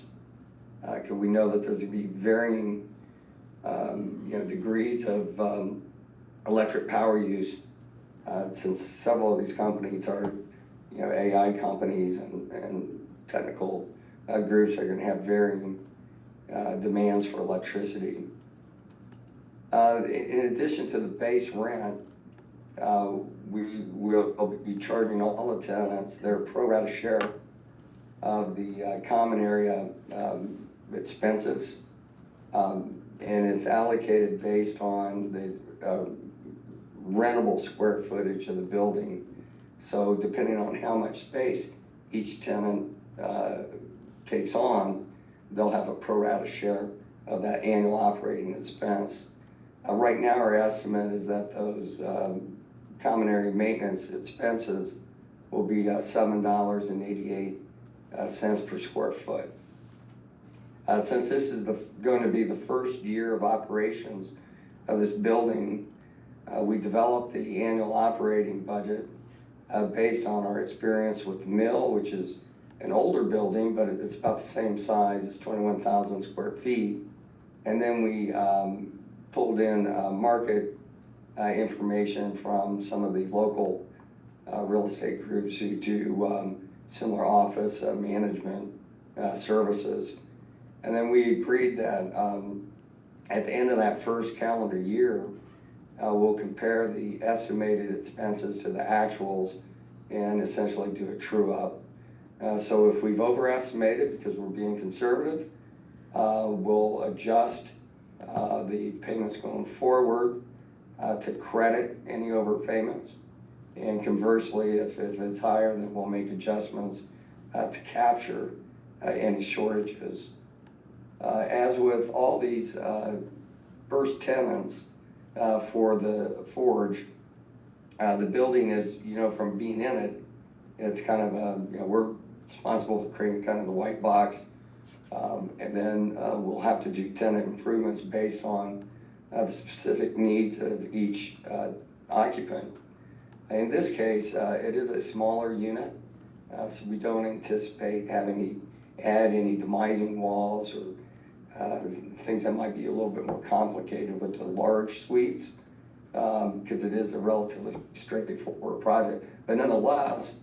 Speaker 9: Because we know that there's going to be varying degrees of electric power use, since several of these companies are AI companies and technical groups are going to have varying demands for electricity. In addition to the base rent, we will be charging all the tenants their pro rata share of the common area expenses, and it's allocated based on the rentable square footage of the building. So depending on how much space each tenant takes on, they'll have a pro rata share of that annual operating expense. Right now, our estimate is that those common area maintenance expenses will be $7.88 per square foot. Since this is going to be the first year of operations of this building, we developed the annual operating budget based on our experience with the mill, which is an older building, but it's about the same size. It's 21,000 square feet. And then we pulled in market information from some of the local real estate groups who do similar office management services. And then we agreed that at the end of that first calendar year, we'll compare the estimated expenses to the actuals and essentially do a true up. So if we've overestimated because we're being conservative, we'll adjust the payments going forward to credit any overpayments. And conversely, if it's higher, then we'll make adjustments to capture any shortages. As with all these first tenants for the Forge, the building is, from being in it, it's kind of, we're responsible for creating kind of the white box. And then we'll have to do tenant improvements based on the specific needs of each occupant. In this case, it is a smaller unit, so we don't anticipate having to add any demising walls or things that might be a little bit more complicated with the large suites, because it is a relatively straightforward project. But nonetheless,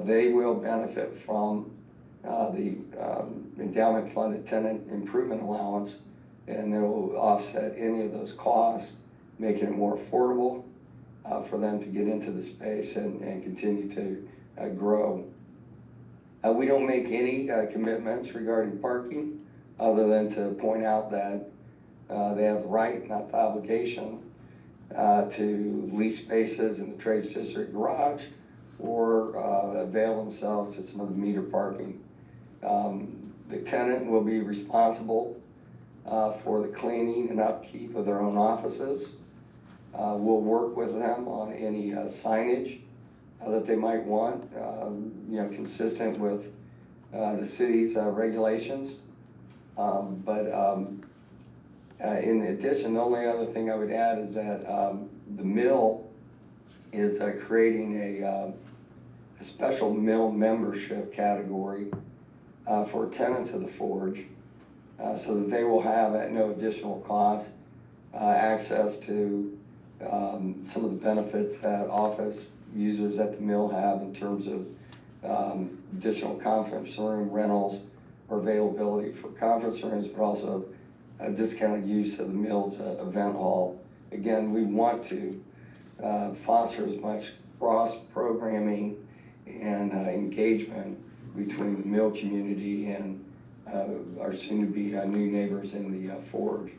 Speaker 9: they will benefit from the endowment funded tenant improvement allowance, and it will offset any of those costs, making it more affordable for them to get into the space and continue to grow. We don't make any commitments regarding parking, other than to point out that they have the right, not the obligation, to lease spaces in the Trades District garage or avail themselves to some of the meter parking. The tenant will be responsible for the cleaning and upkeep of their own offices. We'll work with them on any signage that they might want, consistent with the city's regulations. In addition, the only other thing I would add is that the mill is creating a special mill membership category for tenants of the Forge, so that they will have at no additional cost access to some of the benefits that office users at the mill have in terms of additional conference room rentals or availability for conference rooms, but also discounted use of the mill's event hall. Again, we want to foster as much cross-programming and engagement between the mill community and our soon-to-be new neighbors in the Forge.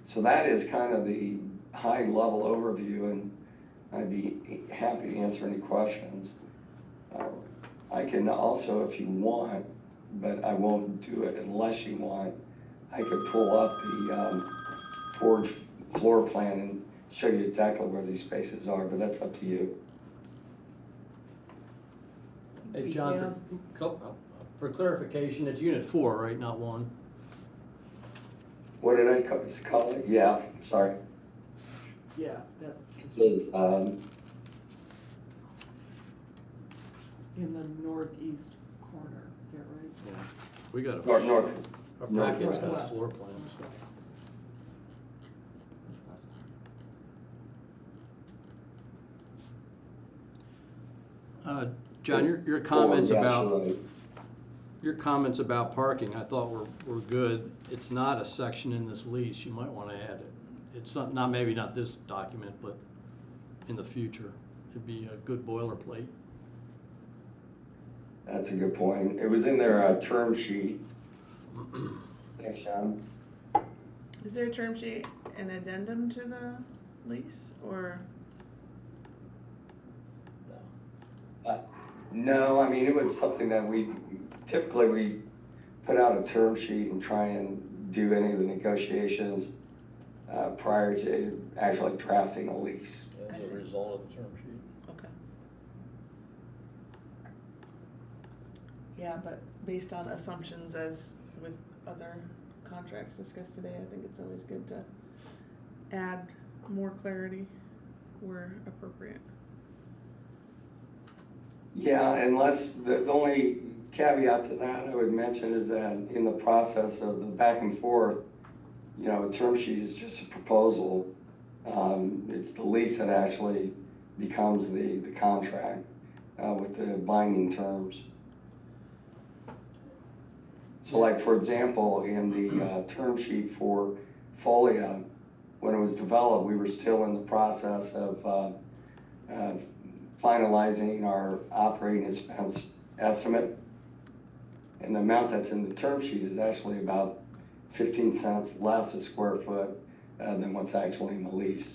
Speaker 9: So that is kind of the high-level overview, and I'd be happy to answer any questions. I can also, if you want, but I won't do it unless you want, I could pull up the Forge floor plan and show you exactly where these spaces are, but that's up to you.
Speaker 4: Hey, John, for clarification, it's unit 4, right, not 1?
Speaker 9: What did I call it? Yeah, sorry.
Speaker 2: Yeah, that,
Speaker 9: Is
Speaker 2: in the northeast corner, is that right?
Speaker 4: Yeah. We got a.
Speaker 9: north.
Speaker 4: Our packet's got
Speaker 2: Northwest.
Speaker 4: floor plans.
Speaker 2: Northwest. Northwest.
Speaker 4: John, your comments
Speaker 9: yes,
Speaker 4: about,
Speaker 9: you're right.
Speaker 4: your comments about parking, I thought were good. It's not a section in this lease, you might want to add it. It's not, maybe not this document, but in the future, it'd be a good boilerplate.
Speaker 9: That's a good point. It was in their term sheet. Thanks, John.
Speaker 1: Is there a term sheet, an addendum to the lease, or?
Speaker 9: No, I mean, it was something that we put out a term sheet and try and do any of the negotiations prior to actually drafting a lease.
Speaker 4: As a result of the term sheet.
Speaker 1: Okay. Yeah, but based on assumptions as with other contracts discussed today, I think it's always good to add more clarity where appropriate.
Speaker 9: Yeah, unless, the only caveat to that I would mention is that in the process of the back and forth, you know, a term sheet is just a proposal. It's the lease that actually becomes the contract with the binding terms. So like, for example, in the term sheet for Folia, when it was developed, we were still in the process of finalizing our operating expense estimate. And the amount that's in the term sheet is actually about 15 cents less a square foot than what's actually in the lease.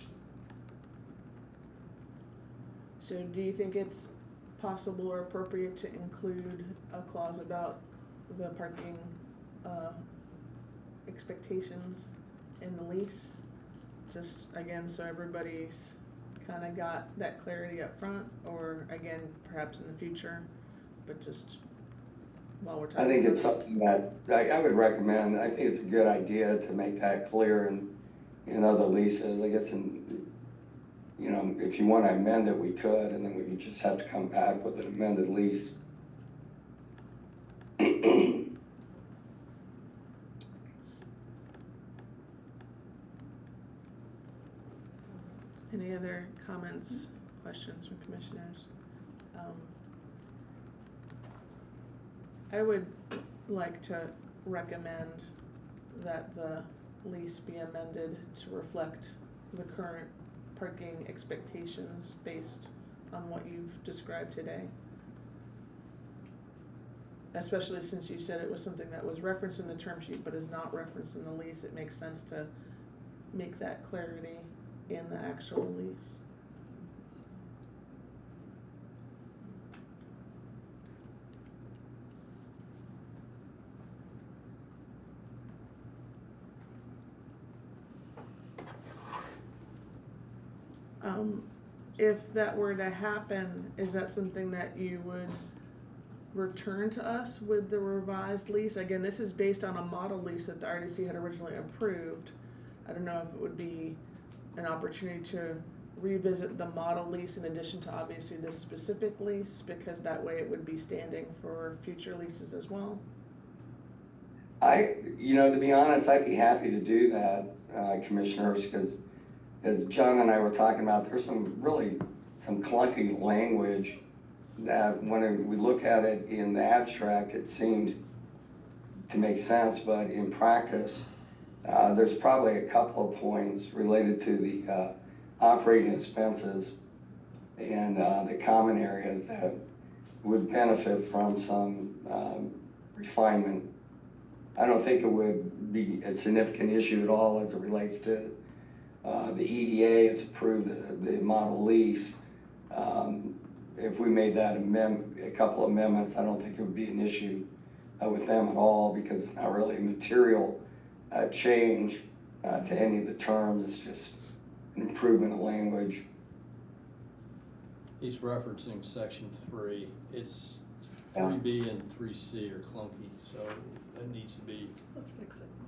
Speaker 1: So do you think it's possible or appropriate to include a clause about the parking expectations in the lease? Just again, so everybody's kind of got that clarity up front, or again, perhaps in the future, but just while we're talking.
Speaker 9: I think
Speaker 1: about
Speaker 9: it's something that I would recommend. I think it's a good idea to make that clear in other leases. I guess you know, if you want to amend it, we could, and then we would just have to come back with an amended lease.
Speaker 1: Any other comments, questions from commissioners? I would like to recommend that the lease be amended to reflect the current parking expectations based on what you've described today. Especially since you said it was something that was referenced in the term sheet but is not referenced in the lease, it makes sense to make that clarity in the actual lease. If that were to happen, is that something that you would return to us with the revised lease? Again, this is based on a model lease that the RDC had originally approved. I don't know if it would be an opportunity to revisit the model lease in addition to obviously this specific lease, because that way it would be standing for future leases as well.
Speaker 9: You know, to be honest, I'd be happy to do that, commissioners, because as John and I were talking about, there's some clunky language that when we look at it in the abstract, it seemed to make sense, but in practice, there's probably a couple of points related to the operating expenses and the common areas that would benefit from some refinement. I don't think it would be a significant issue at all as it relates to the EDA has approved the model lease. If we made that a couple of amendments, I don't think it would be an issue with them at all, because it's not really a material change to any of the terms. It's just an improvement of language.
Speaker 4: He's referencing section 3. It's 3B and 3C are clunky, so it needs to be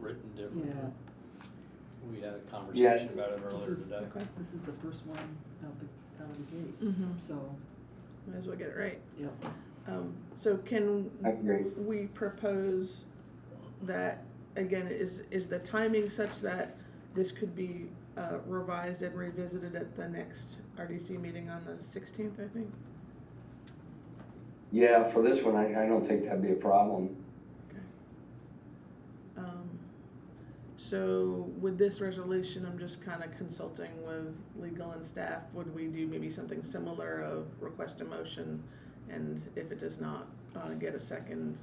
Speaker 4: written differently.
Speaker 2: Yeah.
Speaker 4: We had a conversation about it earlier
Speaker 2: This is-
Speaker 4: today.
Speaker 2: This is the first one out of the gate,
Speaker 1: Mm-hmm.
Speaker 2: so,
Speaker 1: Might as well get it right.
Speaker 2: yep.
Speaker 1: So can
Speaker 9: I agree.
Speaker 1: we propose that, again, is the timing such that this could be revised and revisited at the next RDC meeting on the 16th, I think?
Speaker 9: Yeah, for this one, I don't think that'd be a problem.
Speaker 1: So with this resolution, I'm just kind of consulting with legal and staff. Would we do maybe something similar of request a motion, and if it does not get a second,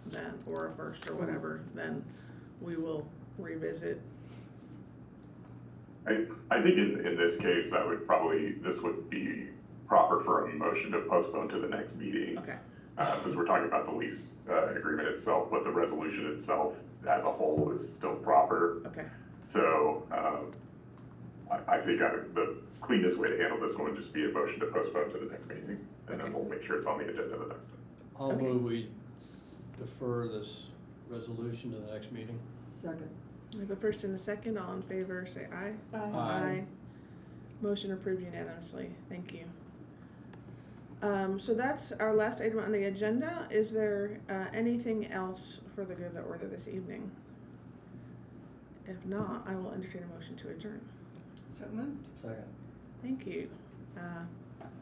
Speaker 1: then, or a first or whatever, then we will revisit?
Speaker 7: I think in this case, this would be proper for a motion to postpone to the next meeting.
Speaker 1: Okay,
Speaker 7: Since we're talking about the lease agreement itself, but the resolution itself as a whole is still proper.
Speaker 1: okay.
Speaker 7: So I think the cleanest way to handle this one would just be a motion to postpone to the next meeting, and then we'll make sure it's on the agenda the next time.
Speaker 4: I'll
Speaker 1: Okay.
Speaker 4: move we defer this resolution to the next meeting.
Speaker 2: Second.
Speaker 1: We have a first and a second. All in favor, say aye.
Speaker 4: Aye.
Speaker 1: Motion approved unanimously. Thank you. So that's our last item on the agenda. Is there anything else for the good of the order this evening? If not, I will entertain a motion to adjourn.
Speaker 3: So moved.
Speaker 4: Second.
Speaker 1: Thank you.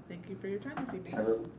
Speaker 1: Thank you for your time this evening.
Speaker 9: Everyone.